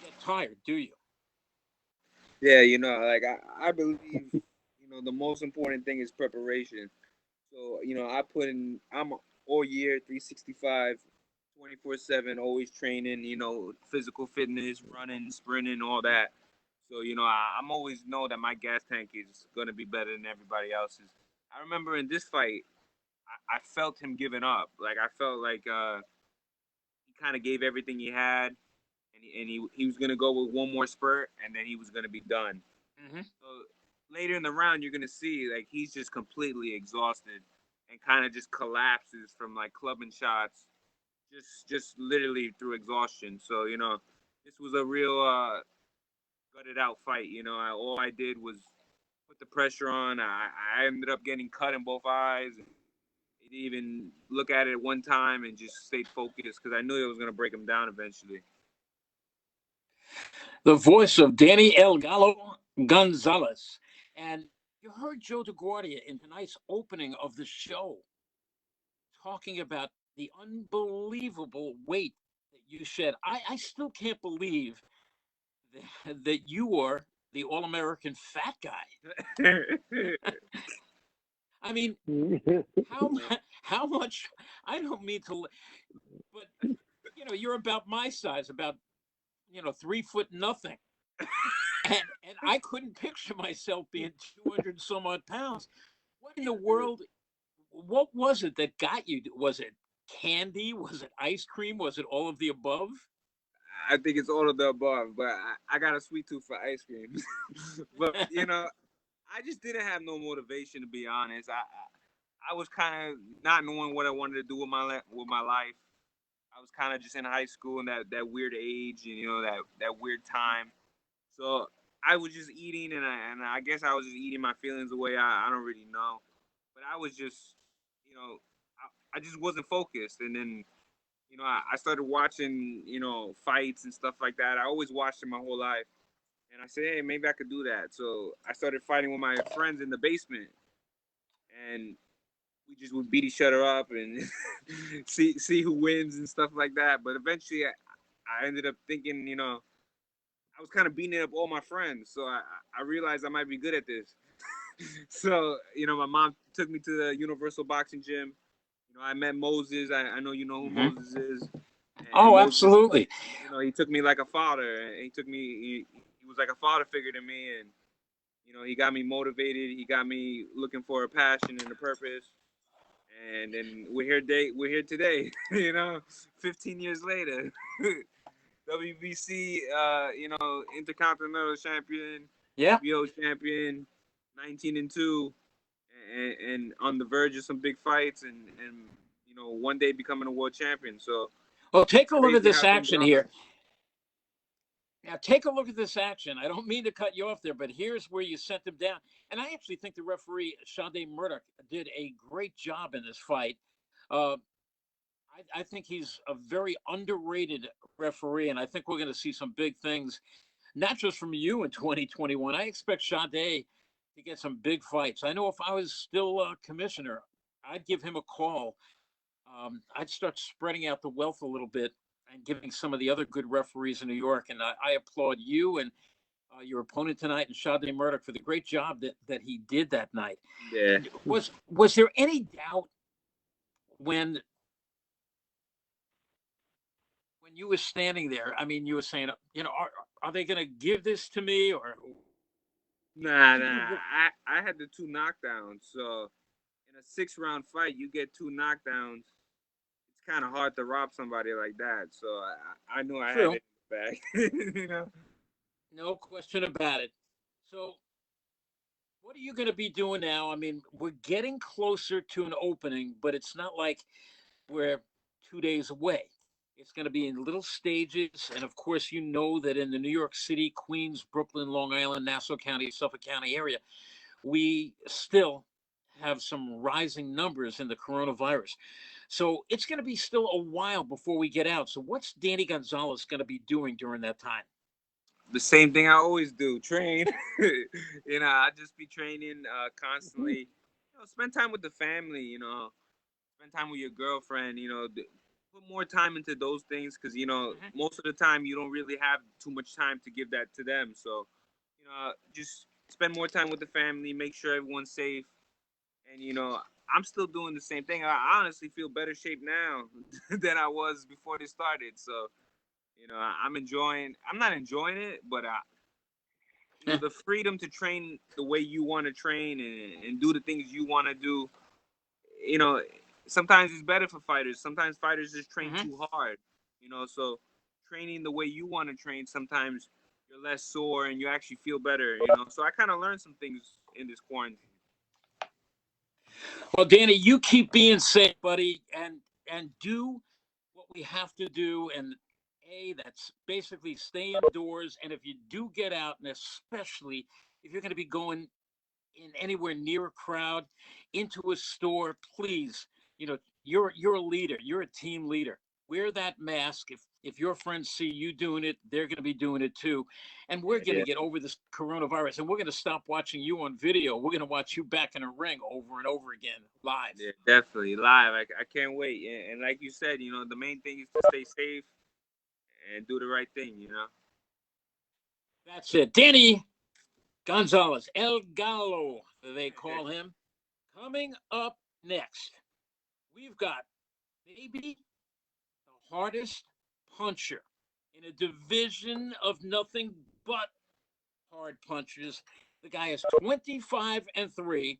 get tired, do you? Yeah, like I believe, the most important thing is preparation. So, I'm all year, 365, 24/7, always training, physical fitness, running, sprinting, all that. So, I'm always know that my gas tank is going to be better than everybody else's. I remember in this fight, I felt him giving up. Like, I felt like he kind of gave everything he had. And he was going to go with one more spurt, and then he was going to be done. Mm-hmm. So later in the round, you're going to see, like, he's just completely exhausted and kind of just collapses from, like, clubbing shots, just literally through exhaustion. So, this was a real gutted out fight. All I did was put the pressure on. I ended up getting cut in both eyes. He didn't even look at it one time and just stayed focused because I knew it was going to break him down eventually. The voice of Danny El Gallo Gonzalez. And you heard Joe DeGuardia in tonight's opening of the show talking about the unbelievable weight that you shed. I still can't believe that you were the All-American fat guy. I mean, how much? I don't mean to, but you're about my size, about 3 foot nothing, and I couldn't picture myself being 200 some odd pounds. What in the world? What was it that got you? Was it candy? Was it ice cream? Was it all of the above? I think it's all of the above, but I got a sweet tooth for ice cream. But I just didn't have no motivation, to be honest. I was kind of not knowing what I wanted to do with my life. I was kind of just in high school in that weird age, and that weird time. So I was just eating, and I guess I was just eating my feelings away. I don't really know, but I was just, I just wasn't focused. And then, I started watching, fights and stuff like that. I always watched it my whole life. And I said, hey, maybe I could do that. So I started fighting with my friends in the basement. And we just would beat each other up and see who wins and stuff like that. But eventually I ended up thinking, I was kind of beating up all my friends. So I realized I might be good at this. So, my mom took me to the Universal Boxing Gym. I met Moses. I know you know who Moses is. And Moses, absolutely. He took me like a father. And he was like a father figure to me. And, he got me motivated. He got me looking for a passion and a purpose. And then we're here today, 15 years later. WBC, Intercontinental Champion. Yeah. WBO Champion, 19-2. And on the verge of some big fights and one day becoming a world champion. So, well, take a look at this action here. Now, take a look at this action. I don't mean to cut you off there, but here's where you sent him down. And I actually think the referee, Seldin Murdoch, did a great job in this fight. I think he's a very underrated referee, and I think we're going to see some big things, not just from you in 2021. I expect Seldin to get some big fights. I know if I was still commissioner, I'd give him a call. I'd start spreading out the wealth a little bit and giving some of the other good referees in New York. And I applaud you and your opponent tonight, and Seldin Murdoch, for the great job that he did that night. Yeah. Was there any doubt when you were standing there? I mean, you were saying, are they going to give this to me or? Nah. I had the 2 knockdowns. So in a 6-round fight, you get 2 knockdowns. It's kind of hard to rob somebody like that. So I knew I had it in the bag. No question about it. So what are you going to be doing now? I mean, we're getting closer to an opening, but it's not like we're 2 days away. It's going to be in little stages. And of course, that in the New York City, Queens, Brooklyn, Long Island, Nassau County, Suffolk County area, we still have some rising numbers in the coronavirus. So it's going to be still a while before we get out. So what's Danny Gonzalez going to be doing during that time? The same thing I always do, train. I just be training constantly. Spend time with the family, spend time with your girlfriend, put more time into those things because, most of the time you don't really have too much time to give that to them. So, just spend more time with the family, make sure everyone's safe. And, I'm still doing the same thing. I honestly feel better shape now than I was before this started. So, I'm not enjoying it, but the freedom to train the way you want to train and do the things you want to do, sometimes it's better for fighters. Sometimes fighters just train too hard, so training the way you want to train, sometimes you're less sore and you actually feel better, So I kind of learned some things in this quarantine. Well, Danny, you keep being safe, buddy, and do what we have to do. And that's basically stay indoors. And if you do get out, and especially if you're going to be going in anywhere near a crowd, into a store, please, you're a leader. You're a team leader. Wear that mask. If your friends see you doing it, they're going to be doing it too. And we're going to get over this coronavirus, and we're going to stop watching you on video. We're going to watch you back in a ring over and over again, live. Yeah, definitely live. I can't wait. And like you said, the main thing is to stay safe and do the right thing, That's it. Danny Gonzalez, El Gallo, they call him. Coming up next, we've got maybe the hardest puncher in a division of nothing but hard punches. The guy is 25-3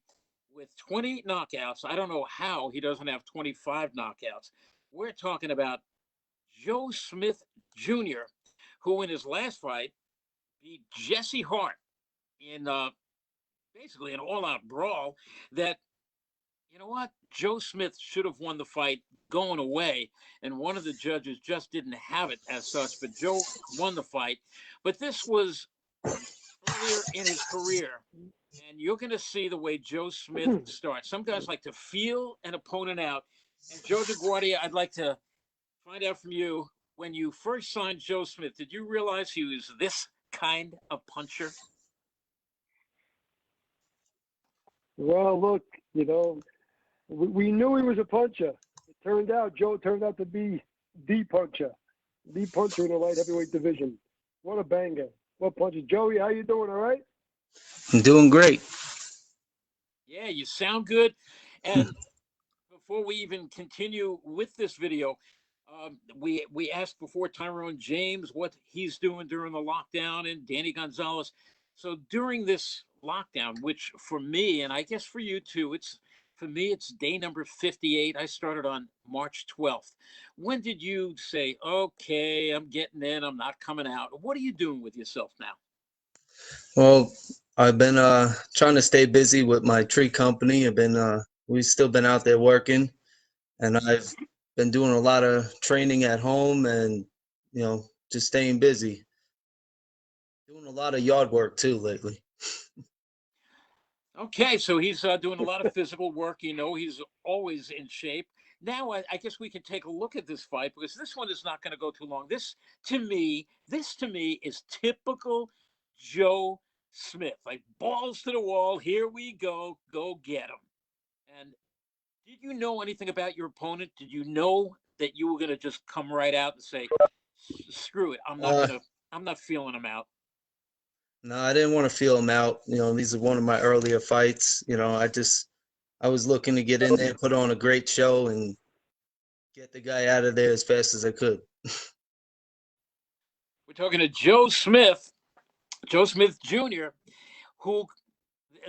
with 20 knockouts. I don't know how he doesn't have 25 knockouts. We're talking about Joe Smith Jr., who in his last fight beat Jesse Hart in basically an all-out brawl that, you know what, Joe Smith should have won the fight going away, and one of the judges just didn't have it as such, but Joe won the fight. But this was earlier in his career, and you're going to see the way Joe Smith starts. Some guys like to feel an opponent out, and Joe DeGuardia, I'd like to find out from you, when you first signed Joe Smith, did you realize he was this kind of puncher? Well, look, you know, we knew he was a puncher. Joe turned out to be the puncher in the light heavyweight division. What a banger. What punches. Joey, how you doing, all right? I'm doing great. Yeah, you sound good. And before we even continue with this video, we asked before Tyrone James what he's doing during the lockdown, and Danny Gonzalez. So during this lockdown, which for me, and I guess for you too, it's day number 58. I started on March 12th. When did you say, okay, I'm getting in, I'm not coming out? What are you doing with yourself now? Well, I've been trying to stay busy with my tree company. We've still been out there working, and I've been doing a lot of training at home and, you know, just staying busy. Doing a lot of yard work too lately. Okay, so he's doing a lot of physical work. You know, he's always in shape. Now, I guess we can take a look at this fight, because this one is not going to go too long. This to me is typical Joe Smith. Like, balls to the wall. Here we go. Go get him. And did you know anything about your opponent? Did you know that you were going to just come right out and say, screw it, I'm not feeling him out? No, I didn't want to feel him out. You know, these are one of my earlier fights. You know, I was looking to get in there, put on a great show, and get the guy out of there as fast as I could. We're talking to Joe Smith Jr., who,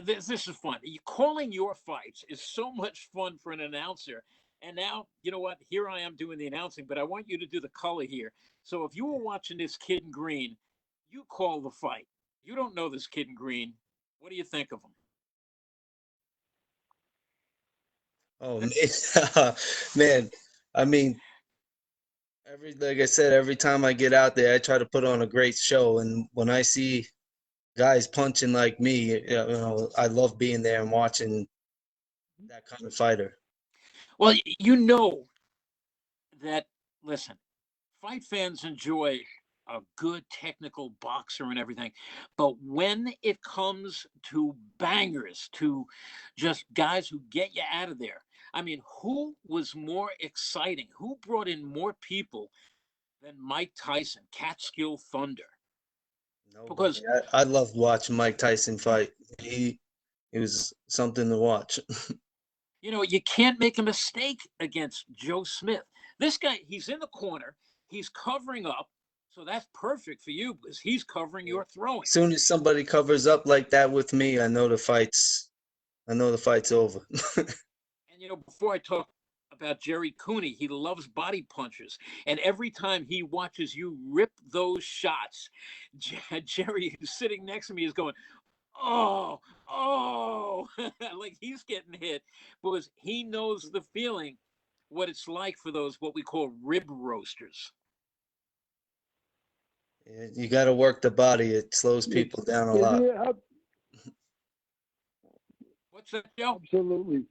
this is fun. Calling your fights is so much fun for an announcer. And now, you know what? Here I am doing the announcing, but I want you to do the color here. So if you were watching this kid in green, you call the fight. You don't know this kid in green. What do you think of him? Oh, man. Man, I mean, like I said, every time I get out there, I try to put on a great show. And when I see guys punching like me, you know, I love being there and watching that kind of fighter. Well, you know that, listen, fight fans enjoy a good technical boxer and everything, but when it comes to bangers, to just guys who get you out of there, I mean, who was more exciting? Who brought in more people than Mike Tyson, Catskill Thunder? Because I loved watching Mike Tyson fight. It was something to watch. You know, you can't make a mistake against Joe Smith. This guy, he's in the corner, he's covering up. So that's perfect for you, because he's covering your throwing. As soon as somebody covers up like that with me, I know the fight's over. And you know, before I talk about Jerry Cooney, he loves body punches, and every time he watches you rip those shots, Jerry, who's sitting next to me, is going, oh, like he's getting hit, because he knows the feeling, what it's like for those what we call rib roasters. You got to work the body. It slows people down a lot. What's that, Joe? Absolutely.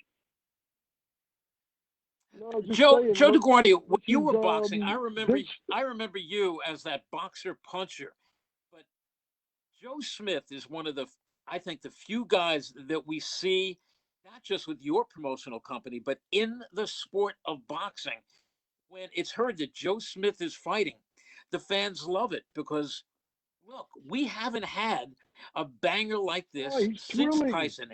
No, Joe DeGuardia, when you were boxing, I remember you as that boxer puncher. But Joe Smith is one of the, I think, the few guys that we see, not just with your promotional company, but in the sport of boxing, when it's heard that Joe Smith is fighting, the fans love it, because Look, we haven't had a banger like this Oh, he's since thrilling. Tyson.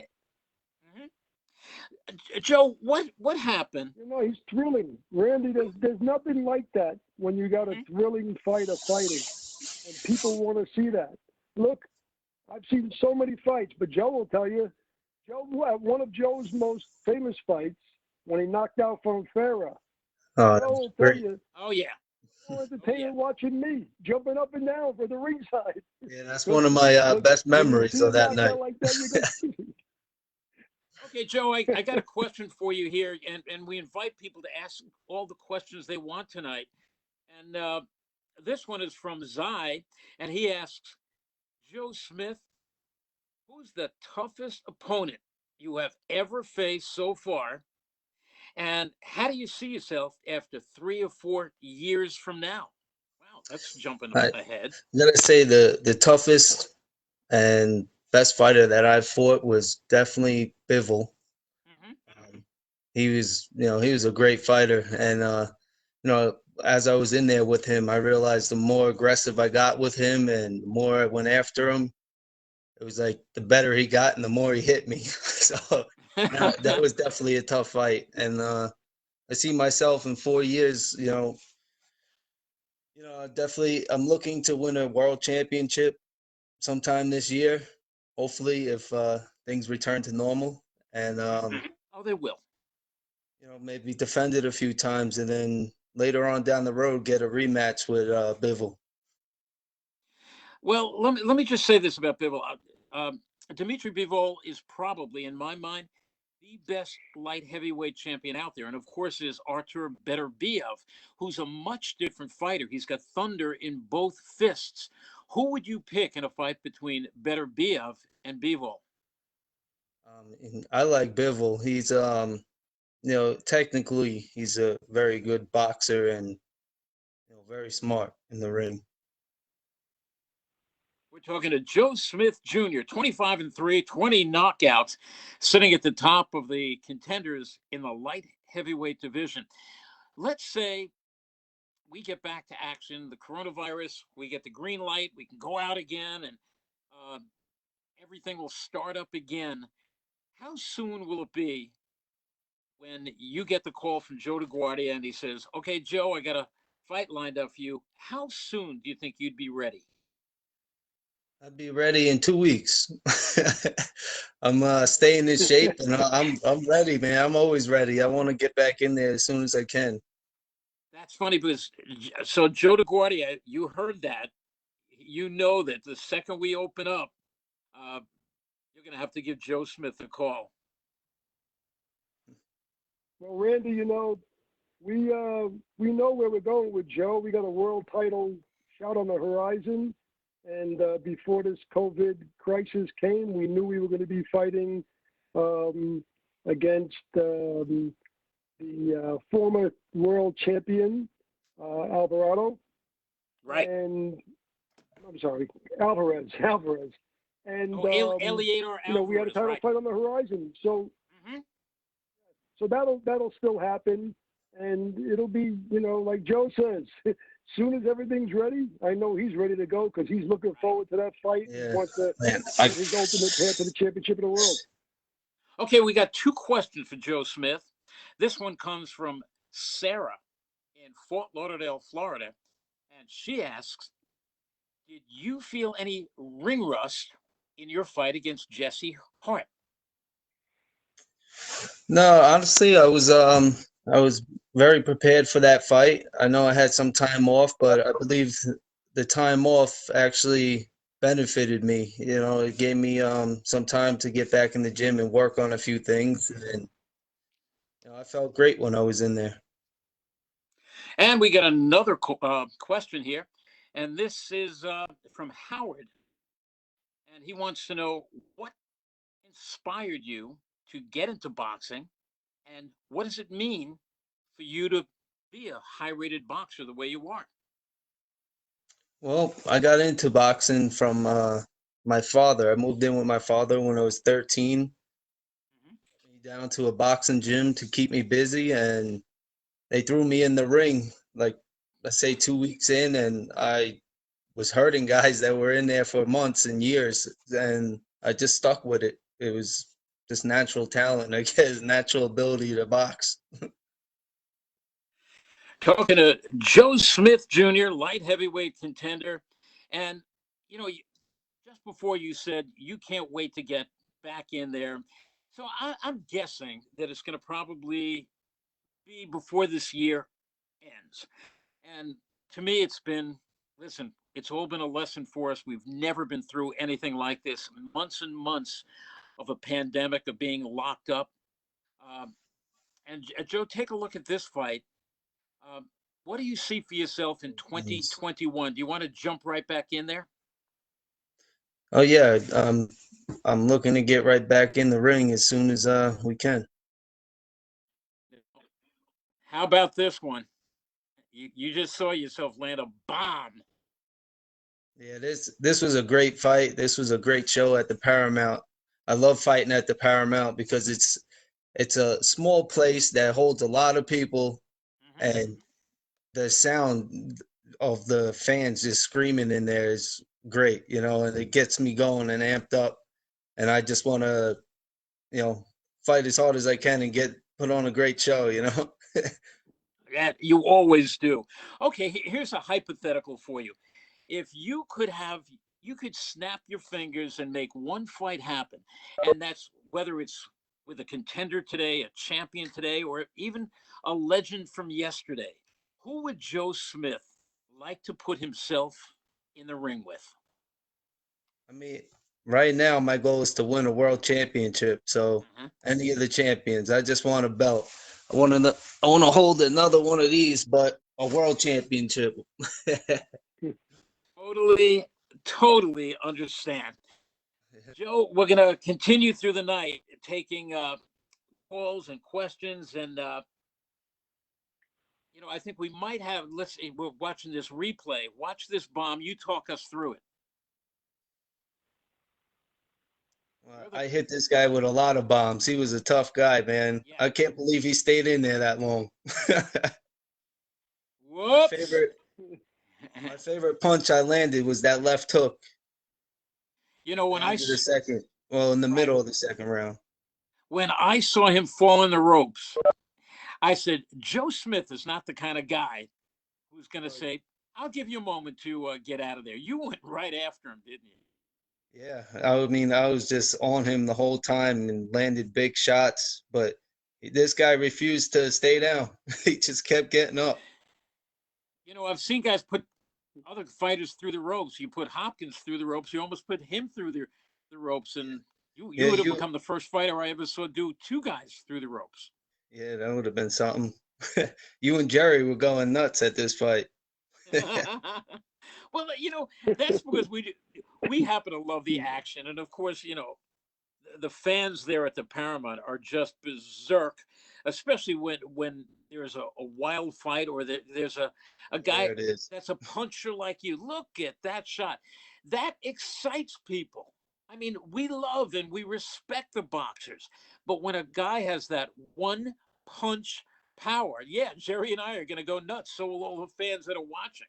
Joe, what happened? You know, he's thrilling. Randy, there's nothing like that when you got a thrilling fighter fighting, and people want to see that. Look, I've seen so many fights, but Joe will tell you, one of Joe's most famous fights, when he knocked out Farah, Oh, Joe will great. tell you, Oh yeah, so entertaining watching me jumping up and down for the ringside. Yeah, that's one of my best memories of that night. Like that, you go, okay, Joe, I got a question for you here, and we invite people to ask all the questions they want tonight. And this one is from Zai, and he asks, Joe Smith, who's the toughest opponent you have ever faced so far? And how do you see yourself after 3 or 4 years from now? Wow, that's jumping ahead. I'm gonna say the toughest and best fighter that I fought was definitely Bivol. He was, he was a great fighter, and as I was in there with him, I realized the more aggressive I got with him and the more I went after him, it was like the better he got and the more he hit me. So that was definitely a tough fight, and I see myself in 4 years, definitely I'm looking to win a world championship sometime this year, hopefully, if things return to normal, and oh, they will. Maybe defend it a few times, and then later on down the road get a rematch with Bivol. Well, let me just say this about Bivol. Dmitry Bivol is probably, in my mind, the best light heavyweight champion out there. And of course, is Artur Beterbiev, who's a much different fighter. He's got thunder in both fists. Who would you pick in a fight between Beterbiev and Bivol? I like Bivol. He's, technically, he's a very good boxer and very smart in the ring. We're talking to Joe Smith Jr., 25-3, 20 knockouts, sitting at the top of the contenders in the light heavyweight division. Let's say we get back to action, the coronavirus, we get the green light, we can go out again, and everything will start up again. How soon will it be when you get the call from Joe DeGuardia and he says, okay, Joe, I got a fight lined up for you? How soon do you think you'd be ready? I'd be ready in 2 weeks. I'm staying in shape, and I'm ready, man. I'm always ready. I want to get back in there as soon as I can. That's funny because so Joe DeGuardia, you heard that. You know that the second we open up, you're going to have to give Joe Smith a call. Well, Randy, we know where we're going with Joe. We got a world title shot on the horizon. And before this COVID crisis came, we knew we were going to be fighting against the former world champion, Alvarado. Right. And I'm sorry, Alvarez. And Eleator Alvarez, we had a title fight on the horizon. So, so that'll still happen, and it'll be, like Joe says. Soon as everything's ready, I know he's ready to go because he's looking forward to that fight. Yeah. He wants to his ultimate path to the championship of the world. Okay, we got 2 questions for Joe Smith. This one comes from Sarah in Fort Lauderdale, Florida, and she asks, did you feel any ring rust in your fight against Jesse Hart? No, honestly, I was very prepared for that fight. I know I had some time off, but I believe the time off actually benefited me. It gave me some time to get back in the gym and work on a few things, and I felt great when I was in there. And we got another question here, and this is from Howard, and he wants to know what inspired you to get into boxing, and what does it mean for you to be a high-rated boxer the way you are? Well, I got into boxing from my father. I moved in with my father when I was 13. Down to a boxing gym to keep me busy, and they threw me in the ring, like, let's say 2 weeks in, and I was hurting guys that were in there for months and years, and I just stuck with it. It was just natural talent, I guess, natural ability to box. Talking to Joe Smith Jr., light heavyweight contender. And, you know, just before you said you can't wait to get back in there. So I'm guessing that it's going to probably be before this year ends. And to me, it's been, listen, it's all been a lesson for us. We've never been through anything like this. Months and months of a pandemic, of being locked up. And Joe, take a look at this fight. Um, what do you see for yourself in 2021? Do you want to jump right back in there? Oh yeah, I'm looking to get right back in the ring as soon as we can. How about this one? You just saw yourself land a bomb. Yeah, this was a great fight. This was a great show at the Paramount. I love fighting at the Paramount because it's a small place that holds a lot of people, and the sound of the fans just screaming in there is great, you know, and it gets me going and amped up. And I just want to, you know, fight as hard as I can and put on a great show, you know. That you always do. Okay, here's a hypothetical for you. If you could snap your fingers and make one fight happen, and that's whether it's with a contender today, a champion today, or even a legend from yesterday, who would Joe Smith like to put himself in the ring with? I mean, right now my goal is to win a world championship. So any of the champions, I just want a belt. I want to hold another one of these, but a world championship. Totally understand. Joe, we're going to continue through the night taking calls and questions. And, you know, I think we might have, let's see, we're watching this replay. Watch this bomb. You talk us through it. Well, I hit this guy with a lot of bombs. He was a tough guy, man. Yeah. I can't believe he stayed in there that long. Whoops. My favorite punch I landed was that left hook. You know, when in the middle of the second round. When I saw him fall in the ropes, I said, Joe Smith is not the kind of guy who's going to say, I'll give you a moment to get out of there. You went right after him, didn't you? Yeah, I mean, I was just on him the whole time and landed big shots, but this guy refused to stay down. He just kept getting up. You know, I've seen guys put other fighters through the ropes. You put Hopkins through the ropes. You almost put him through the ropes, and you would have become the first fighter I ever saw do two guys through the ropes. Yeah, that would have been something. You and Jerry were going nuts at this fight. Well, you know, that's because we happen to love the action. And, of course, you know, the fans there at the Paramount are just berserk, especially when there's a wild fight or there's a guy that's a puncher like you. Look at that shot. That excites people. I mean, we love and we respect the boxers. But when a guy has that one punch power, yeah, Jerry and I are going to go nuts. So will all the fans that are watching.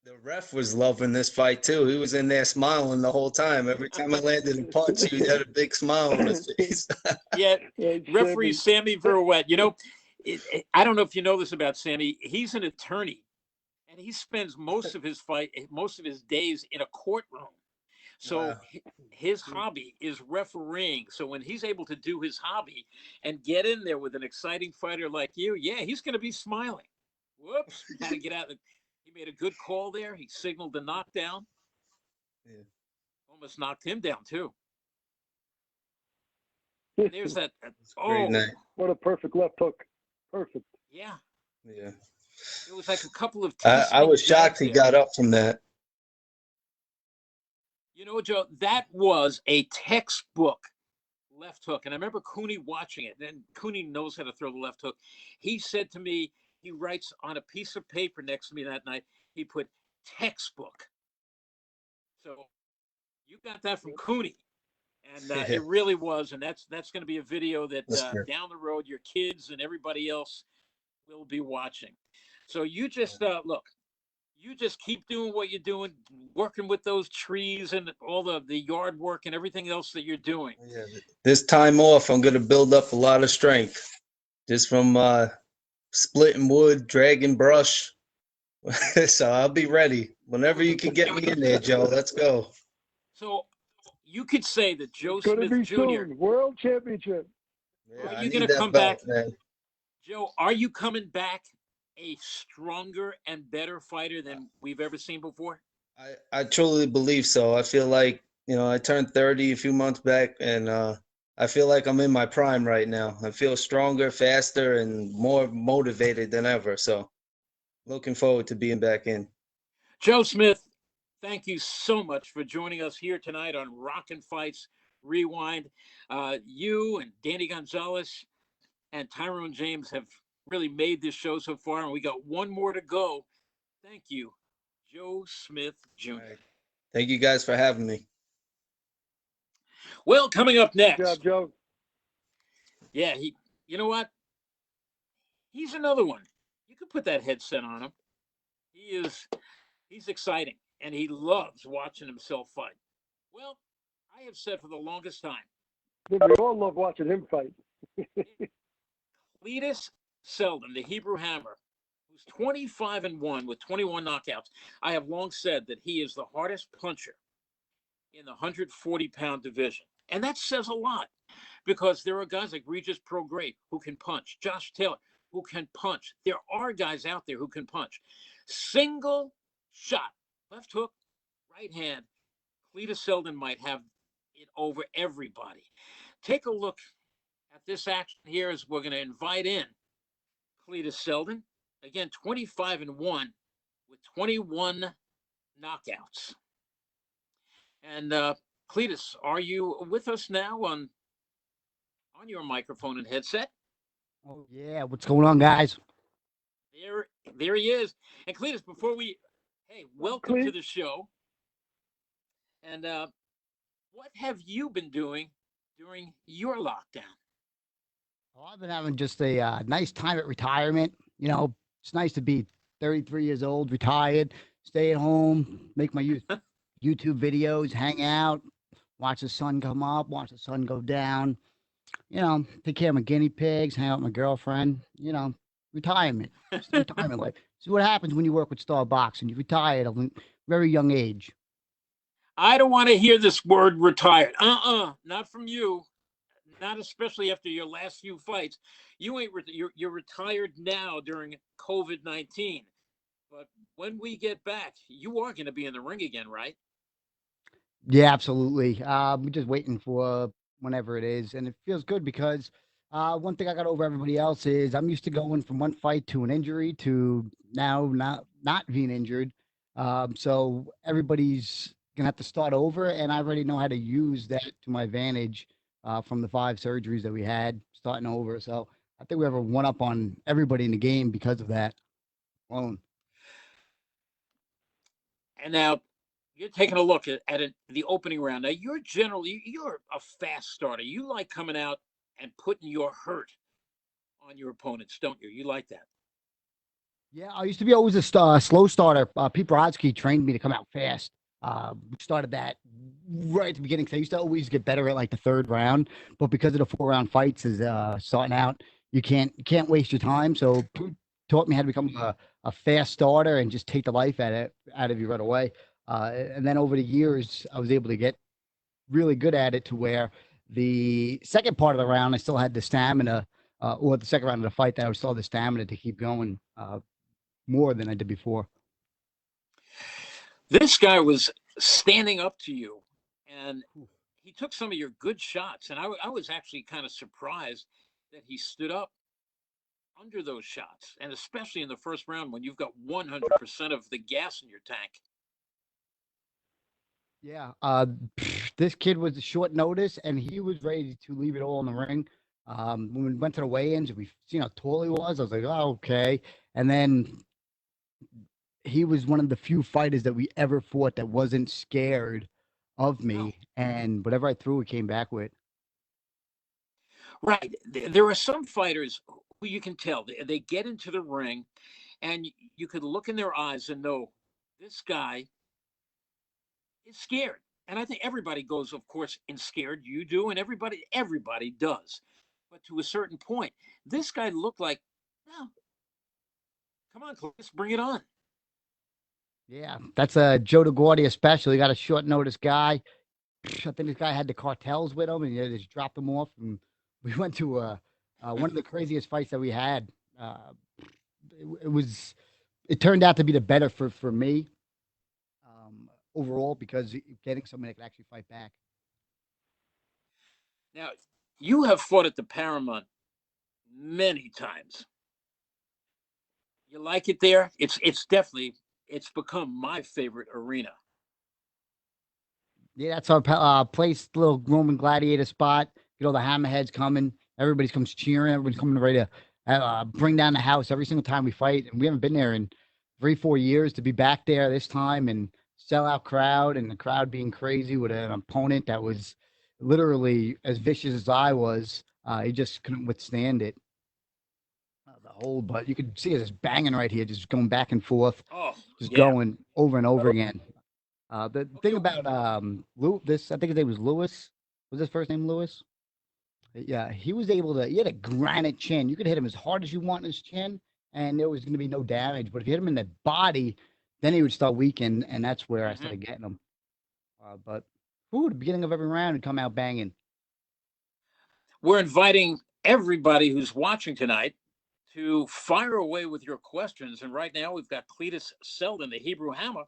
The ref was loving this fight too. He was in there smiling the whole time. Every time I landed a punch, he had a big smile on his face. Yeah, referee Sammy Verwet. You know, I don't know if you know this about Sammy. He's an attorney, and he spends most of his days in a courtroom. So his hobby is refereeing. So when he's able to do his hobby and get in there with an exciting fighter like you, yeah, he's going to be smiling. Whoops, had to get out. He made a good call there. He signaled the knockdown. Yeah. Almost knocked him down, too. And there's that. What a perfect left hook. Perfect. Yeah. Yeah. It was like a couple of I was shocked he got up from that. You know, Joe, that was a textbook left hook. And I remember Cooney watching it. And Cooney knows how to throw the left hook. He said to me, he writes on a piece of paper next to me that night, he put textbook. So you got that from Cooney. And it really was. And that's going to be a video that down the road, your kids and everybody else will be watching. So you just, look, You just keep doing what you're doing, working with those trees and all the yard work and everything else that you're doing. Yeah, this time off, I'm gonna build up a lot of strength just from splitting wood, dragging brush. So I'll be ready whenever you can get me in there, Joe. Let's go. So you could say that Joe It's going to Smith be Jr. soon. World Championship. Yeah, Are I you need going to that come belt, back, man. Joe? Are you coming back a stronger and better fighter than we've ever seen before? I truly believe so. I feel like, I turned 30 a few months back, and I feel like I'm in my prime right now. I feel stronger, faster, and more motivated than ever. So looking forward to being back in. Joe Smith, thank you so much for joining us here tonight on Rockin' Fights Rewind. You and Danny Gonzalez and Tyrone James have really made this show so far, and we got one more to go. Thank you, Joe Smith Jr. All right. Thank you guys for having me. Well, coming up Good next. job, Joe. Yeah, you know what? He's another one. You could put that headset on him. He's exciting, and he loves watching himself fight. Well, I have said for the longest time, We all love watching him fight. Cletus Seldin, the Hebrew Hammer, who's 25-1 with 21 knockouts. I have long said that he is the hardest puncher in the 140-pound division. And that says a lot, because there are guys like Regis Prograis who can punch, Josh Taylor who can punch. There are guys out there who can punch. Single shot, left hook, right hand, Cletus Seldin might have it over everybody. Take a look at this action here as we're going to invite in Cletus Seldin. Again, 25-1 with 21 knockouts. And Cletus, are you with us now on your microphone and headset? Oh yeah, what's going on, guys? There he is. And Cletus, welcome to the show. And what have you been doing during your lockdown? Oh, I've been having just a nice time at retirement. It's nice to be 33 years old, retired, stay at home, make my YouTube videos, hang out, watch the sun come up, watch the sun go down. Take care of my guinea pigs, hang out with my girlfriend. Retirement, just retirement life. See what happens when you work with Starbucks and you retire at a very young age. I don't want to hear this word retired. Not from you. Not especially after your last few fights. You're retired now during COVID-19. But when we get back, you are going to be in the ring again, right? Yeah, absolutely. We're just waiting for whenever it is, and it feels good because one thing I got over everybody else is I'm used to going from one fight to an injury to now not being injured. So everybody's gonna have to start over, and I already know how to use that to my advantage from the 5 surgeries that we had starting over. So I think we have a one up on everybody in the game because of that alone. And now you're taking a look at the opening round. Now you're a fast starter. You like coming out and putting your hurt on your opponents, don't you? You like that? Yeah, I used to be always a slow starter. Pete Brodsky trained me to come out fast. We started that right at the beginning because I used to always get better at like the 3rd round, but because of the 4-round fights is starting out, you can't waste your time. So Pete taught me how to become a fast starter and just take the life out of you right away. And then over the years, I was able to get really good at it to where the second part of the round, I still had the stamina, or the second round of the fight, that I still had the stamina to keep going more than I did before. This guy was standing up to you, and he took some of your good shots. And I was actually kind of surprised that he stood up under those shots, and especially in the first round when you've got 100% of the gas in your tank. Yeah, this kid was a short notice, and he was ready to leave it all in the ring. When we went to the weigh-ins, we seen how tall he was. I was like, oh, okay. And then he was one of the few fighters that we ever fought that wasn't scared of me, and whatever I threw, he came back with. Right. There are some fighters who you can tell they get into the ring, and you could look in their eyes and know This guy is scared. And I think everybody goes, of course, in scared. You do, and everybody does. But to a certain point, this guy looked like, no, come on, Cletus, bring it on. Yeah, that's a Joe DeGuardia especially. Got a short notice guy. I think this guy had the cartels with him, and they just dropped him off. And we went to one of the craziest fights that we had. It turned out to be the better for me overall, because getting somebody that could actually fight back. Now, you have fought at the Paramount many times. You like it there? It's become my favorite arena. Yeah, that's our place, little Roman gladiator spot. You know, the hammerheads coming. Everybody comes cheering. Everybody's coming ready to bring down the house every single time we fight. And we haven't been there in 3-4 years. To be back there this time and sell out crowd, and the crowd being crazy with an opponent that was literally as vicious as I was. He just couldn't withstand it. The hold, but you could see it just banging right here, just going back and forth, going over and over again. The thing about I think his name was Lewis. Was his first name Lewis? Yeah, he was able to. He had a granite chin. You could hit him as hard as you want in his chin, and there was going to be no damage. But if you hit him in the body, then he would start weakening, and that's where I started getting him. But the beginning of every round, he'd come out banging. We're inviting everybody who's watching tonight to fire away with your questions. And right now, we've got Cletus Seldin, the Hebrew Hammer,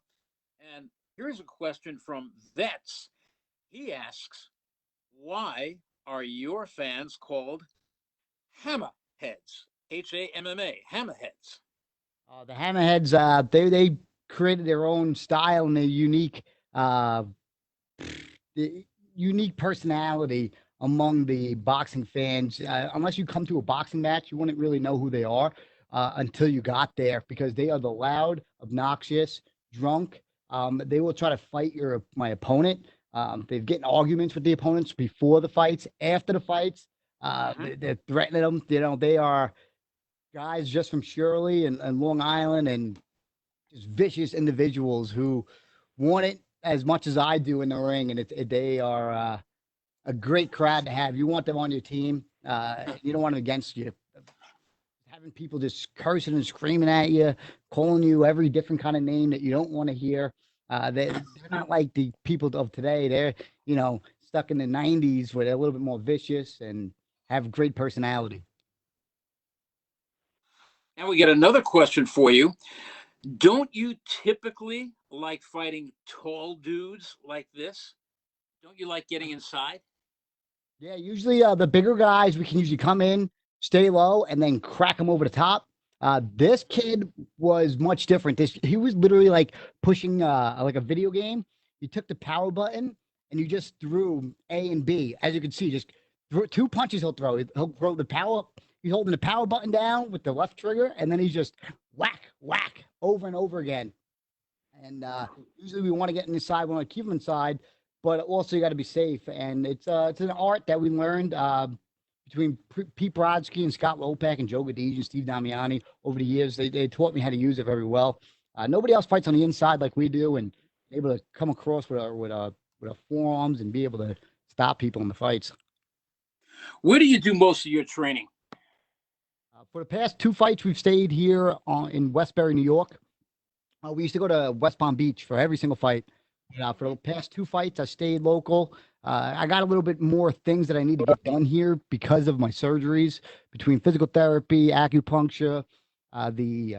and here's a question from Vets. He asks, why are your fans called Hammerheads? Hamma, Hammerheads. The Hammerheads, they created their own style and a unique personality among the boxing fans. Unless you come to a boxing match, you wouldn't really know who they are until you got there, because they are the loud, obnoxious, drunk. They will try to fight my opponent. They've getting arguments with the opponents before the fights, after the fights. They're threatening them. You know, they are guys just from Shirley and Long Island, and just vicious individuals who want it as much as I do in the ring. And they are a great crowd to have. You want them on your team. You don't want them against you. Having people just cursing and screaming at you, calling you every different kind of name that you don't want to hear. They're not like the people of today. They're, stuck in the 90s, where they're a little bit more vicious and have great personality. And we get another question for you. Don't you typically like fighting tall dudes like this? Don't you like getting inside? Yeah, usually the bigger guys, we can usually come in, stay low, and then crack them over the top. This kid was much different. He was literally like pushing like a video game. You took the power button and you just threw A and B. As you can see, just threw 2 punches he'll throw. He'll throw the power. He's holding the power button down with the left trigger, and then he's just whack, whack over and over again. And usually we want to get inside. We want to keep him inside, but also you got to be safe. And it's an art that we learned between Pete Brodsky and Scott Lopak and Joe Gadij and Steve Damiani over the years. They taught me how to use it very well. Nobody else fights on the inside like we do, and able to come across with our forearms and be able to stop people in the fights. Where do you do most of your training? For the past 2 fights, we've stayed here in Westbury, New York. We used to go to West Palm Beach for every single fight. For the past 2 fights, I stayed local. I got a little bit more things that I need to get done here because of my surgeries, between physical therapy, acupuncture, the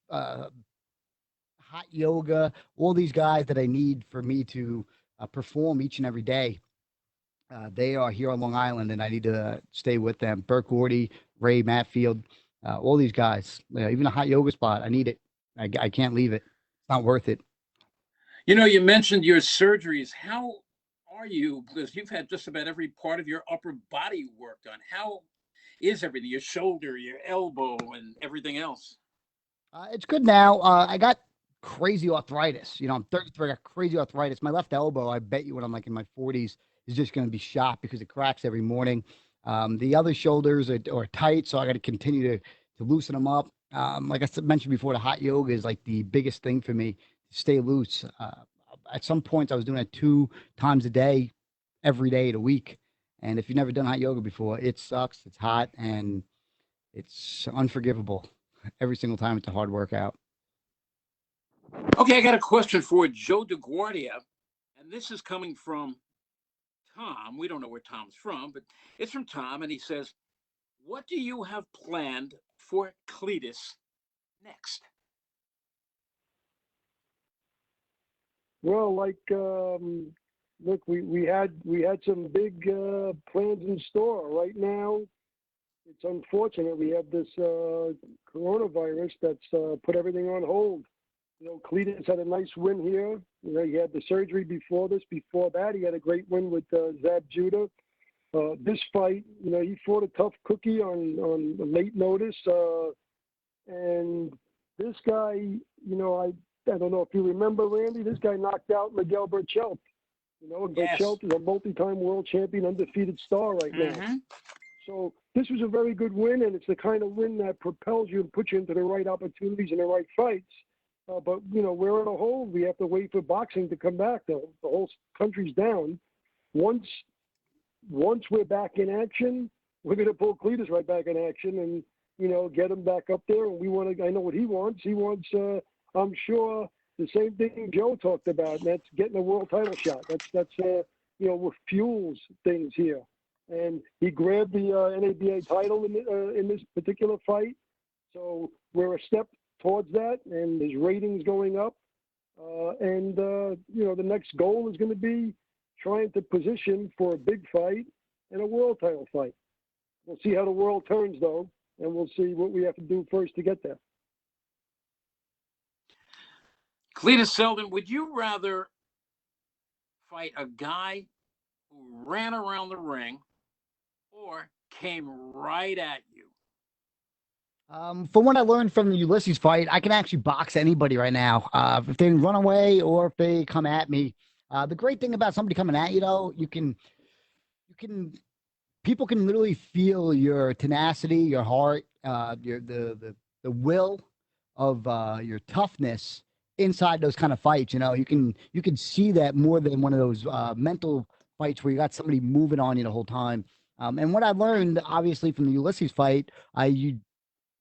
hot yoga, all these guys that I need for me to perform each and every day. They are here on Long Island, and I need to stay with them. Burke Gordy, Ray Matfield, all these guys. Even a hot yoga spot, I need it. I can't leave it. It's not worth it. You mentioned your surgeries. How are you? Because you've had just about every part of your upper body work done. How is everything? Your shoulder, your elbow, and everything else? It's good now. I got crazy arthritis. I'm 33. I got crazy arthritis. My left elbow, I bet you when I'm like in my 40s, is just going to be shot because it cracks every morning. The other shoulders are tight, so I got to continue to loosen them up. Like mentioned before, the hot yoga is like the biggest thing for me to stay loose. At some points, I was doing it 2 times a day, every day of the week. And if you've never done hot yoga before, it sucks. It's hot and it's unforgivable. Every single time, it's a hard workout. Okay, I got a question for Joe DeGuardia, and this is coming from Tom. We don't know where Tom's from, but it's from Tom, and he says, what do you have planned for Cletus next? Well, like, look, we had some big plans in store. Right now, it's unfortunate we have this coronavirus that's put everything on hold. You know, Cletus had a nice win here. You know, he had the surgery before this. Before that, he had a great win with Zab Judah. This fight, you know, he fought a tough cookie on late notice. And this guy, you know, I don't know if you remember, Randy, this guy knocked out Miguel Berchelt. You know, Yes. Berchelt is a multi-time world champion, undefeated star right now. So this was a very good win, and it's the kind of win that propels you and puts you into the right opportunities and the right fights. But, you know, we're on a hold. We have to wait for boxing to come back. The whole country's down. Once we're back in action, we're going to pull Cletus right back in action and, you know, get him back up there. And we want to, I know what he wants. He wants, I'm sure, the same thing Joe talked about, and that's getting a world title shot. That's you know, what fuels things here. And he grabbed the NABA title in this particular fight. So we're a step towards that, and his ratings going up. You know, the next goal is going to be trying to position for a big fight and a world title fight. We'll see how the world turns, though, and we'll see what we have to do first to get there. Cletus Seldin, would you rather fight a guy who ran around the ring or came right at you? From what I learned from the Ulysses fight, I can actually box anybody right now. If they run away or if they come at me. The great thing about somebody coming at you, though, people can literally feel your tenacity, your heart, the will of your toughness inside those kind of fights. You know, you can see that more than one of those mental fights where you got somebody moving on you the whole time. And what I learned, obviously, from the Ulysses fight, you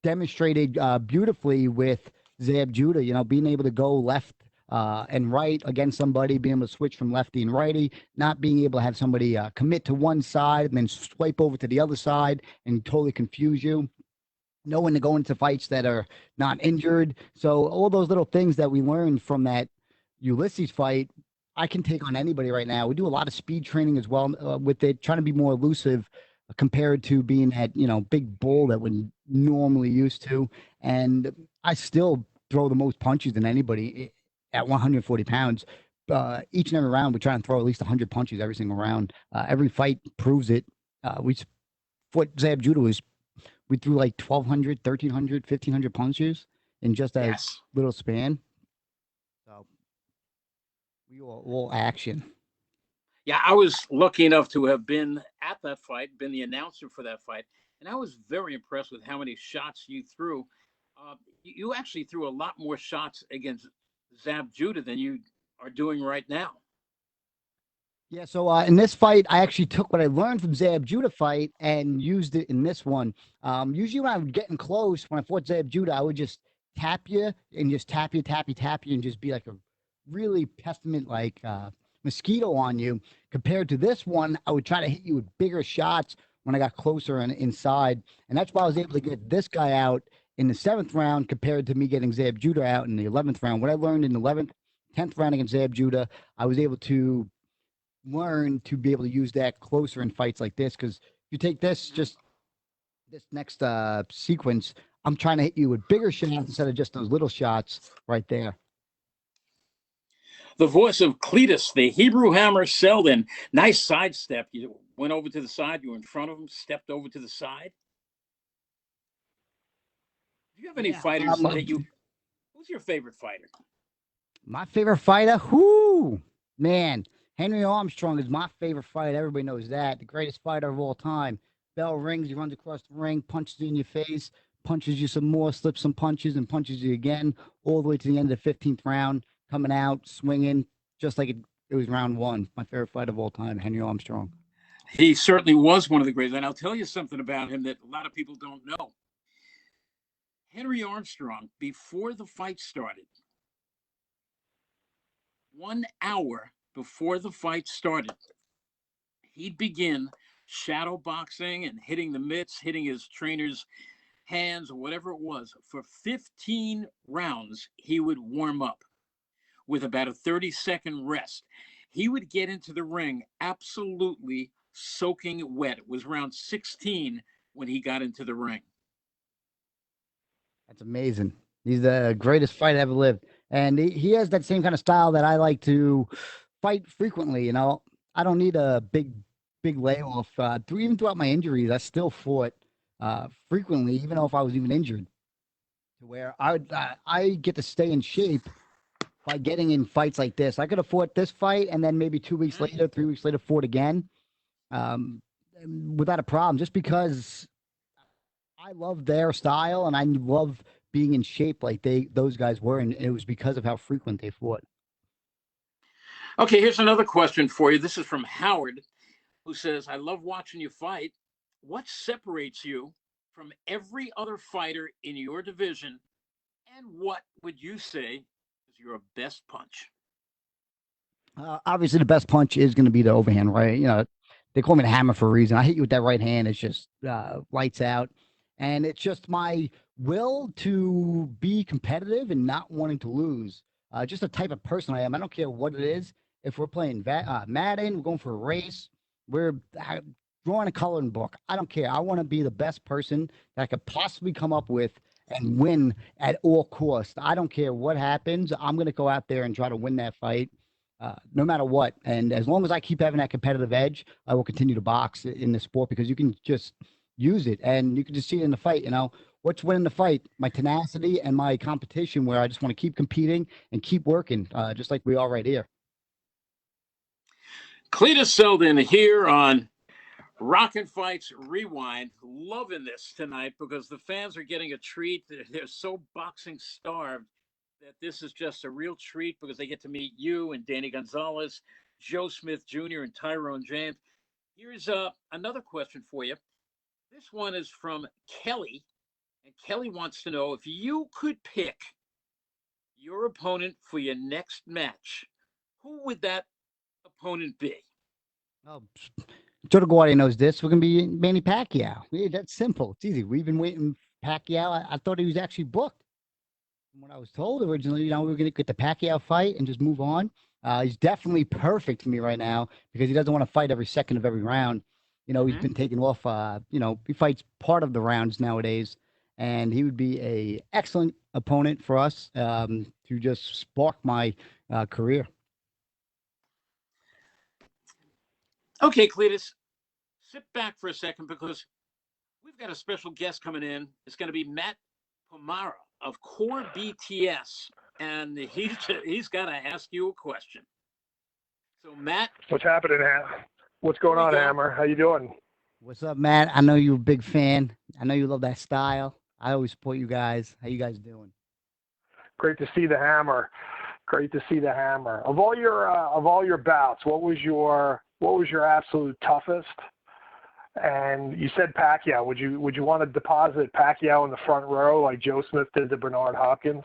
demonstrated beautifully with Zab Judah, you know, being able to go left and right against somebody, being able to switch from lefty and righty, not being able to have somebody commit to one side and then swipe over to the other side and totally confuse you. Knowing to go into fights that are not injured. So all those little things that we learned from that Ulysses fight, I can take on anybody right now. We do a lot of speed training as well with it, trying to be more elusive compared to being that, you know, big bull that we're normally used to. And I still throw the most punches than anybody at 140 pounds. Each and every round, we try and throw at least 100 punches every single round. Every fight proves it. What Zab Judah was, we threw like 1,200, 1,300, 1,500 punches in just a little span. So we were all action. Yeah, I was lucky enough to have been at that fight, been the announcer for that fight, and I was very impressed with how many shots you threw. You actually threw a lot more shots against Zab Judah than you are doing right now. Yeah, so in this fight, I actually took what I learned from Zab Judah fight and used it in this one. Usually when I would get in close, when I fought Zab Judah, I would just tap you and just tap you, and just be like a really pestilent, like mosquito on you. Compared to this one, I would try to hit you with bigger shots when I got closer and inside. And that's why I was able to get this guy out in the 7th round compared to me getting Zab Judah out in the 11th round. What I learned in the 11th, 10th round against Zab Judah, I was able to learn to be able to use that closer in fights like this. Because if you take this, just this next sequence, I'm trying to hit you with bigger shots instead of just those little shots right there. The voice of Cletus, the Hebrew Hammer Seldin. Nice sidestep. You went over to the side. You were in front of him, stepped over to the side. Do you have any fighters that you... Who's your favorite fighter? My favorite fighter? Whoo! Man, Henry Armstrong is my favorite fighter. Everybody knows that. The greatest fighter of all time. Bell rings, he runs across the ring, punches you in your face, punches you some more, slips some punches, and punches you again, all the way to the end of the 15th round, coming out, swinging, just like it was round one. My favorite fight of all time, Henry Armstrong. He certainly was one of the greatest. And I'll tell you something about him that a lot of people don't know. Henry Armstrong, before the fight started, 1 hour before the fight started, he'd begin shadow boxing and hitting the mitts, hitting his trainer's hands or whatever it was. For 15 rounds, he would warm up with about a 30-second rest. He would get into the ring absolutely soaking wet. It was round 16 when he got into the ring. That's amazing. He's the greatest fighter ever lived. And he has that same kind of style that I like to fight frequently. You know, I don't need a big layoff. Even throughout my injuries, I still fought frequently, even though if I was even injured, to where I get to stay in shape by getting in fights like this. I could have fought this fight and then maybe 2 weeks later, 3 weeks later, fought again without a problem, just because I love their style and I love being in shape like those guys were, and it was because of how frequent they fought. Okay, here's another question for you. This is from Howard, who says, I love watching you fight. What separates you from every other fighter in your division, and what would you say is your best punch? Obviously, the best punch is going to be the overhand, right? You know, they call me the hammer for a reason. I hit you with that right hand. It's just lights out. And it's just my will to be competitive and not wanting to lose. Just the type of person I am. I don't care what it is. If we're playing Madden, we're going for a race, we're drawing a coloring book. I don't care. I want to be the best person that I could possibly come up with and win at all costs. I don't care what happens. I'm going to go out there and try to win that fight, no matter what. And as long as I keep having that competitive edge, I will continue to box in the sport, because you can just use it, and you can just see it in the fight. You know, what's winning the fight? My tenacity and my competition, where I just want to keep competing and keep working, just like we are right here. Cletus Seldin here on Rockin' Fights Rewind. Loving this tonight because the fans are getting a treat. They're so boxing starved that this is just a real treat, because they get to meet you and Danny Gonzalez, Joe Smith Jr., and Tyrone James. Here's another question for you. This one is from Kelly, and Kelly wants to know, if you could pick your opponent for your next match, who would that opponent be? Oh, Joe DeGuardia knows this. We're going to be Manny Pacquiao. That's simple. It's easy. We've been waiting. Pacquiao, I thought he was actually booked. From what I was told originally, you know, we were going to get the Pacquiao fight and just move on. He's definitely perfect for me right now, because he doesn't want to fight every second of every round. You know, he's been taken off, you know, he fights part of the rounds nowadays, and he would be a excellent opponent for us to just spark my career. Okay, Cletus, sit back for a second, because we've got a special guest coming in. It's going to be Matt Pomara of Core BTS, and he's got to ask you a question. So, Matt. What's happening, What's going on, Hammer? How you doing? What's up, Matt? I know you're a big fan. I know you love that style. I always support you guys. How you guys doing? Great to see the Hammer. Great to see the Hammer. Of all your bouts, what was your absolute toughest? And you said Pacquiao. Would you want to deposit Pacquiao in the front row like Joe Smith did to Bernard Hopkins?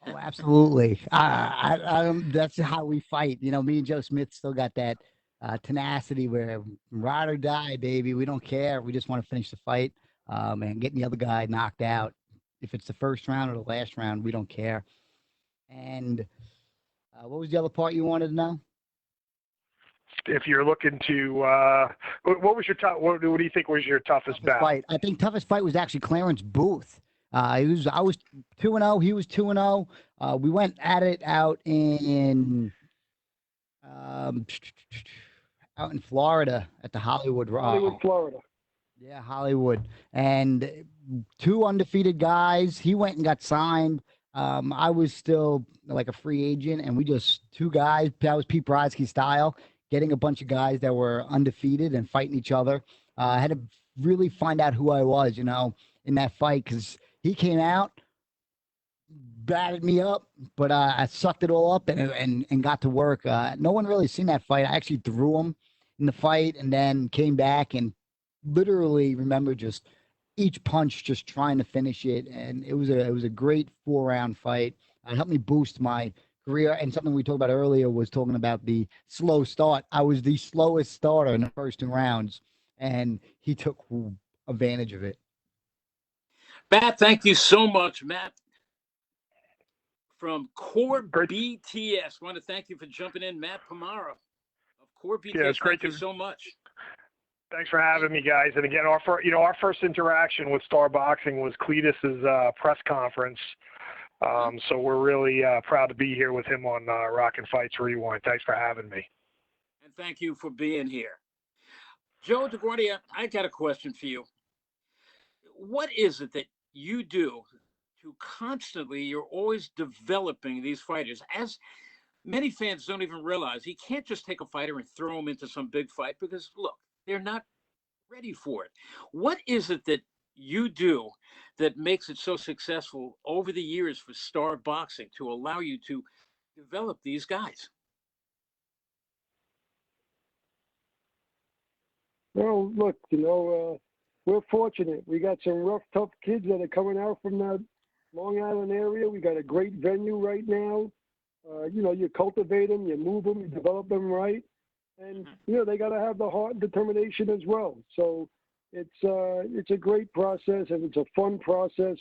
Oh, absolutely. That's how we fight. You know, me and Joe Smith still got that tenacity where ride or die, baby. We don't care. We just want to finish the fight and getting the other guy knocked out. If it's the first round or the last round, we don't care. And what was the other part you wanted to know? If you're looking to, what was your what do you think was your toughest bout? Fight. I think toughest fight was actually Clarence Booth. I was 2-0. He was 2-0. We went at it out in Florida at the Hollywood. Hollywood, Florida. Yeah, Hollywood. And 2 undefeated guys. He went and got signed. I was still like a free agent, and we just 2 guys. That was Pete Brodsky style, getting a bunch of guys that were undefeated and fighting each other. I had to really find out who I was, you know. in that fight because he came out, batted me up, but I sucked it all up and got to work. No one really seen that fight. I actually threw him in the fight and then came back and literally remember just each punch, just trying to finish it. And it was a great 4-round fight. It helped me boost my career. And something we talked about earlier was talking about the slow start. I was the slowest starter in the first 2 rounds, and he took advantage of it. Matt, thank you so much, Matt. From Core BTS, want to thank you for jumping in, Matt Pomara of Core BTS. Yeah, it's great. Thank you so much. Thanks for having me, guys. And again, our first interaction with Star Boxing was Cletus's press conference. So we're really proud to be here with him on Rockin' Fights Rewind. Thanks for having me. And thank you for being here. Joe DeGuardia, I got a question for you. What is it that you do to constantly, you're always developing these fighters? As many fans don't even realize, he can't just take a fighter and throw him into some big fight because, look, they're not ready for it. What is it that you do that makes it so successful over the years for Star Boxing to allow you to develop these guys? Well, look, we're fortunate. We got some rough, tough kids that are coming out from that Long Island area. We got a great venue right now. You cultivate them, you move them, you develop them right. And, they got to have the heart and determination as well. So it's a great process, and it's a fun process.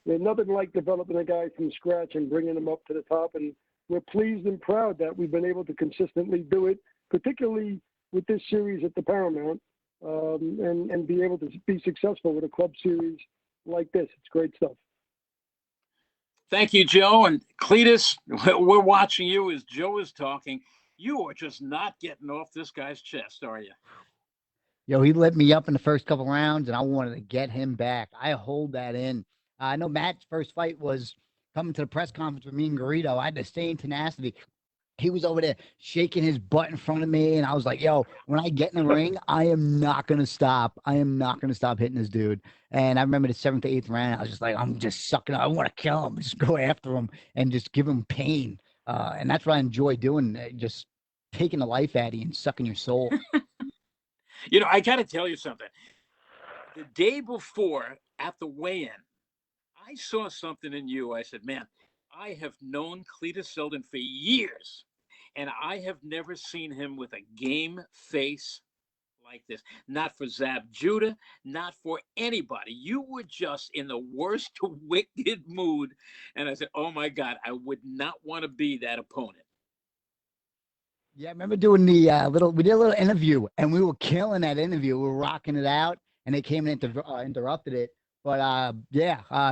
There's nothing like developing a guy from scratch and bringing him up to the top. And we're pleased and proud that we've been able to consistently do it, particularly with this series at the Paramount, and be able to be successful with a club series like this. It's great stuff. Thank you, Joe. And Cletus, we're watching you as Joe is talking. You are just not getting off this guy's chest, are you? Yo, he lit me up in the first couple rounds, and I wanted to get him back. I hold that in. I know Matt's first fight was coming to the press conference with me and Garrido. I had the same tenacity. He was over there shaking his butt in front of me, and I was like, yo, when I get in the ring, I am not going to stop. I am not going to stop hitting this dude. And I remember the 7th to 8th round, I was just like, I'm just sucking up. I want to kill him. Just go after him and just give him pain. And that's what I enjoy doing, just taking the life out of you and sucking your soul. I got to tell you something. The day before at the weigh-in, I saw something in you. I said, man, I have known Cletus Seldin for years, and I have never seen him with a game face like this. Not for Zab Judah, not for anybody. You were just in the worst wicked mood. And I said, oh, my God, I would not want to be that opponent. Yeah, I remember doing the we did a little interview, and we were killing that interview. We were rocking it out, and they came and interrupted it. But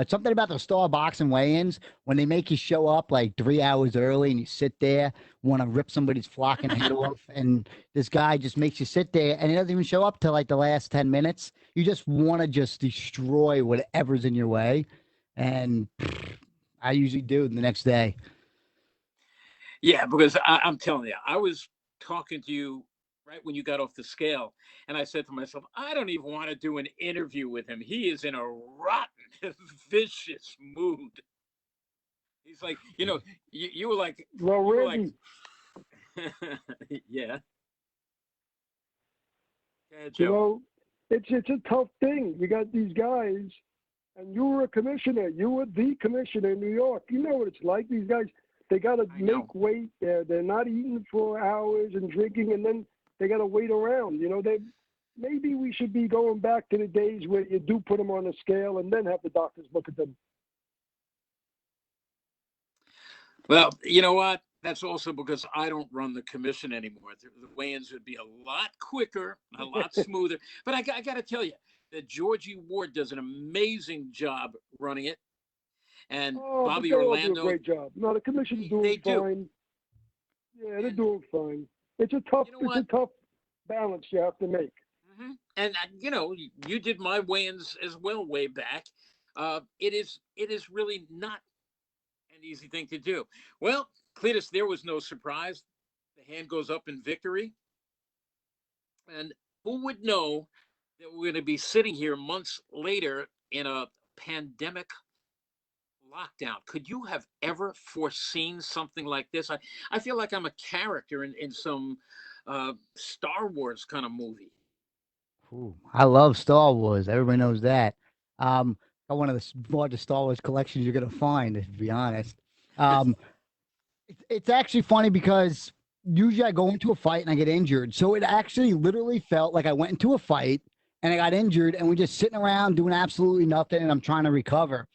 something about the Star Boxing weigh-ins, when they make you show up like 3 hours early and you sit there, want to rip somebody's flocking head off, and this guy just makes you sit there, and he doesn't even show up till like the last 10 minutes. You just want to just destroy whatever's in your way, and I usually do the next day. Yeah, because I'm telling you, I was talking to you right when you got off the scale, and I said to myself, I don't even want to do an interview with him. He is in a rotten, vicious mood. He's like, you were like, well, Randy. Yeah. Joe. It's a tough thing. You got these guys, and you were a commissioner. You were the commissioner in New York. You know what it's like. These guys, they got to make weight. They're not eating for hours and drinking, and then they got to wait around. Maybe we should be going back to the days where you do put them on a scale and then have the doctors look at them. Well, you know what? That's also because I don't run the commission anymore. The weigh-ins would be a lot quicker, a lot smoother. But I got to tell you that Georgie Ward does an amazing job running it. And Bobby Orlando do a great job. No, the commission's doing fine. Yeah, they're doing fine. It's a tough balance you have to make. Mm-hmm. And you did my weigh-ins as well way back. It is really not an easy thing to do. Well, Cletus, there was no surprise. The hand goes up in victory. And who would know that we're going to be sitting here months later in a pandemic lockdown. Could you have ever foreseen something like this? I feel like I'm a character in some Star Wars kind of movie. Ooh, I love Star Wars. Everybody knows that. Got one of the largest Star Wars collections you're gonna find, to be honest. Um, it's actually funny because usually I go into a fight and I get injured. So it actually literally felt like I went into a fight and I got injured and we're just sitting around doing absolutely nothing and I'm trying to recover.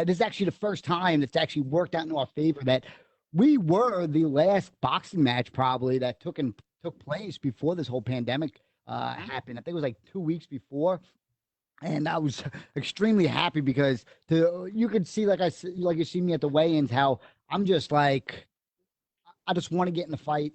This is actually the first time that's actually worked out in our favor that we were the last boxing match probably that took place before this whole pandemic happened. I think it was like 2 weeks before. And I was extremely happy because you could see, like you see me at the weigh-ins, how I'm just like, I just want to get in the fight.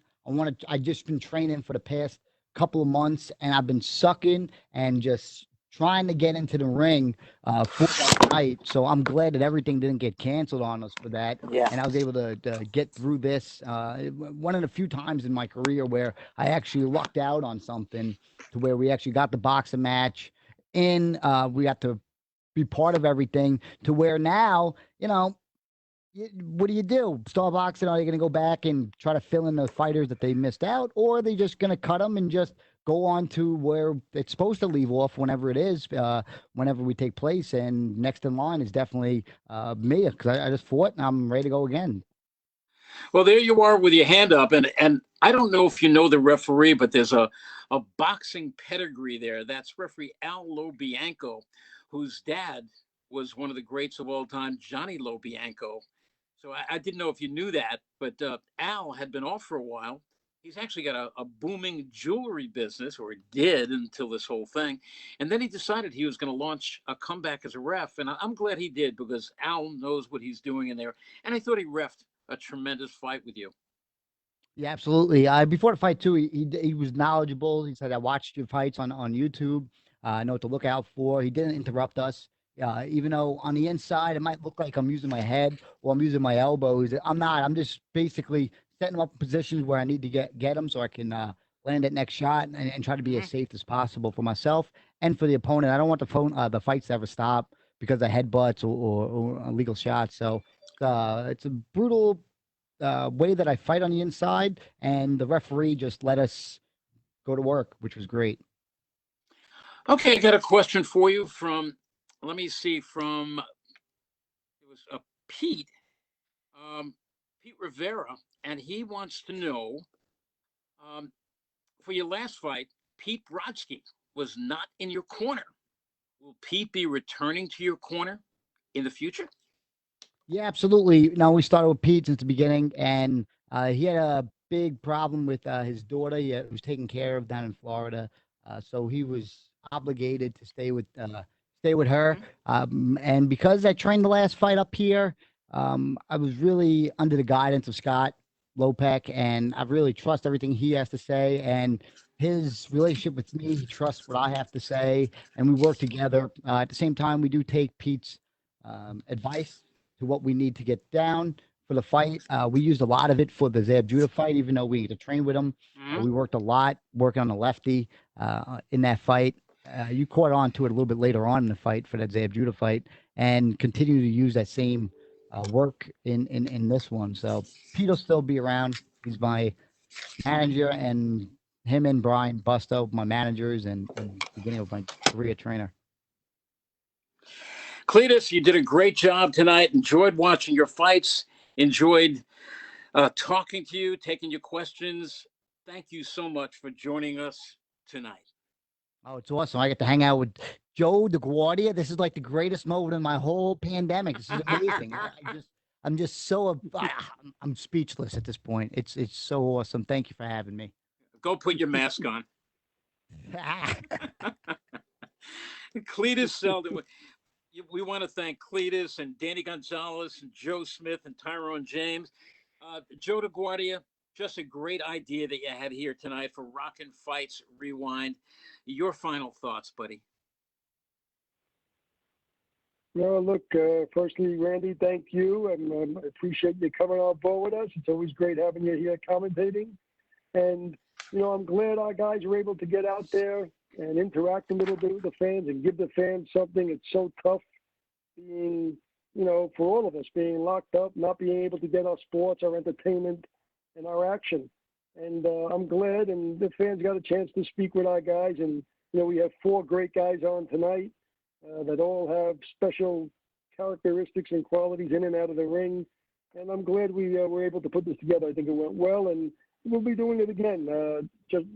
I just been training for the past couple of months and I've been sucking and just trying to get into the ring for that night. So I'm glad that everything didn't get canceled on us for that. Yeah. And I was able to get through this. One of the few times in my career where I actually lucked out on something to where we actually got the boxing match in. We got to be part of everything to where now, what do you do? Star boxing, are they going to go back and try to fill in the fighters that they missed out? Or are they just going to cut them and just go on to where it's supposed to leave off whenever it is, whenever we take place? And next in line is definitely me, because I just fought and I'm ready to go again. Well, there you are with your hand up. And I don't know if you know the referee, but there's a boxing pedigree there. That's referee Al Lobianco, whose dad was one of the greats of all time, Johnny Lobianco. So I didn't know if you knew that, but Al had been off for a while. He's actually got a booming jewelry business, or did until this whole thing. And then he decided he was going to launch a comeback as a ref. And I'm glad he did because Al knows what he's doing in there. And I thought he refed a tremendous fight with you. Yeah, absolutely. Before the fight too, he was knowledgeable. He said, "I watched your fights on YouTube. I know what to look out for." He didn't interrupt us. Even though on the inside it might look like I'm using my head or I'm using my elbows, I'm not. I'm just basically setting them up in positions where I need to get them so I can land that next shot and try to be as safe as possible for myself and for the opponent. I don't want the fights to ever stop because of headbutts or illegal shots. So it's a brutal way that I fight on the inside, and the referee just let us go to work, which was great. Okay, I got a question for you from, let me see, it was Pete, Pete Rivera, and he wants to know, for your last fight, Pete Brodsky was not in your corner. Will Pete be returning to your corner in the future? Yeah, absolutely. Now, we started with Pete since the beginning, and he had a big problem with his daughter. He was taken care of down in Florida, so he was obligated to stay with her. And because I trained the last fight up here, I was really under the guidance of Scott Lopek, and I really trust everything he has to say. And his relationship with me, he trusts what I have to say, and we work together. At the same time, we do take Pete's advice to what we need to get down for the fight. We used a lot of it for the Zab Judah fight, even though we had to train with him. We worked a lot working on the lefty in that fight. You caught on to it a little bit later on in the fight for that Zab Judah fight, and continue to use that same work in this one. So Pete will still be around. He's my manager, and him and Brian Busto, my managers, and beginning of my career trainer. Cletus, you did a great job tonight. Enjoyed watching your fights. Enjoyed talking to you, taking your questions. Thank you so much for joining us tonight. Oh, it's awesome. I get to hang out with Joe DeGuardia. This is like the greatest moment in my whole pandemic. This is amazing. I'm just so, I'm speechless at this point. It's so awesome. Thank you for having me. Go put your mask on. Cletus Seldin. We want to thank Cletus and Danny Gonzalez and Joe Smith and Tyrone James. Joe DeGuardia, just a great idea that you had here tonight for Rockin' Fights Rewind. Your final thoughts, buddy. Well, look, firstly, Randy, thank you, and I appreciate you coming on board with us. It's always great having you here commentating. And, I'm glad our guys were able to get out there and interact a little bit with the fans and give the fans something. It's so tough being, you know, for all of us, being locked up, not being able to get our sports, our entertainment, and our action. And I'm glad, and the fans got a chance to speak with our guys. And, you know, we have 4 great guys on tonight that all have special characteristics and qualities in and out of the ring. And I'm glad we were able to put this together. I think it went well, and we'll be doing it again. Just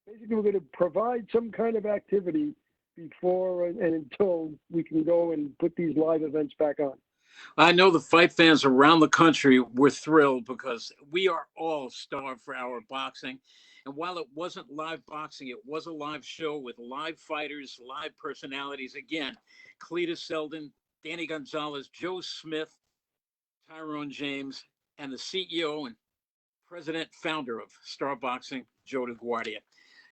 basically, we're going to provide some kind of activity before and until we can go and put these live events back on. I know the fight fans around the country were thrilled because we are all starved for our boxing. And while it wasn't live boxing, it was a live show with live fighters, live personalities. Again, Cletus, Seldin, Danny Gonzalez, Joe Smith, Tyrone James, and the CEO and president founder of Star Boxing, Joe DeGuardia.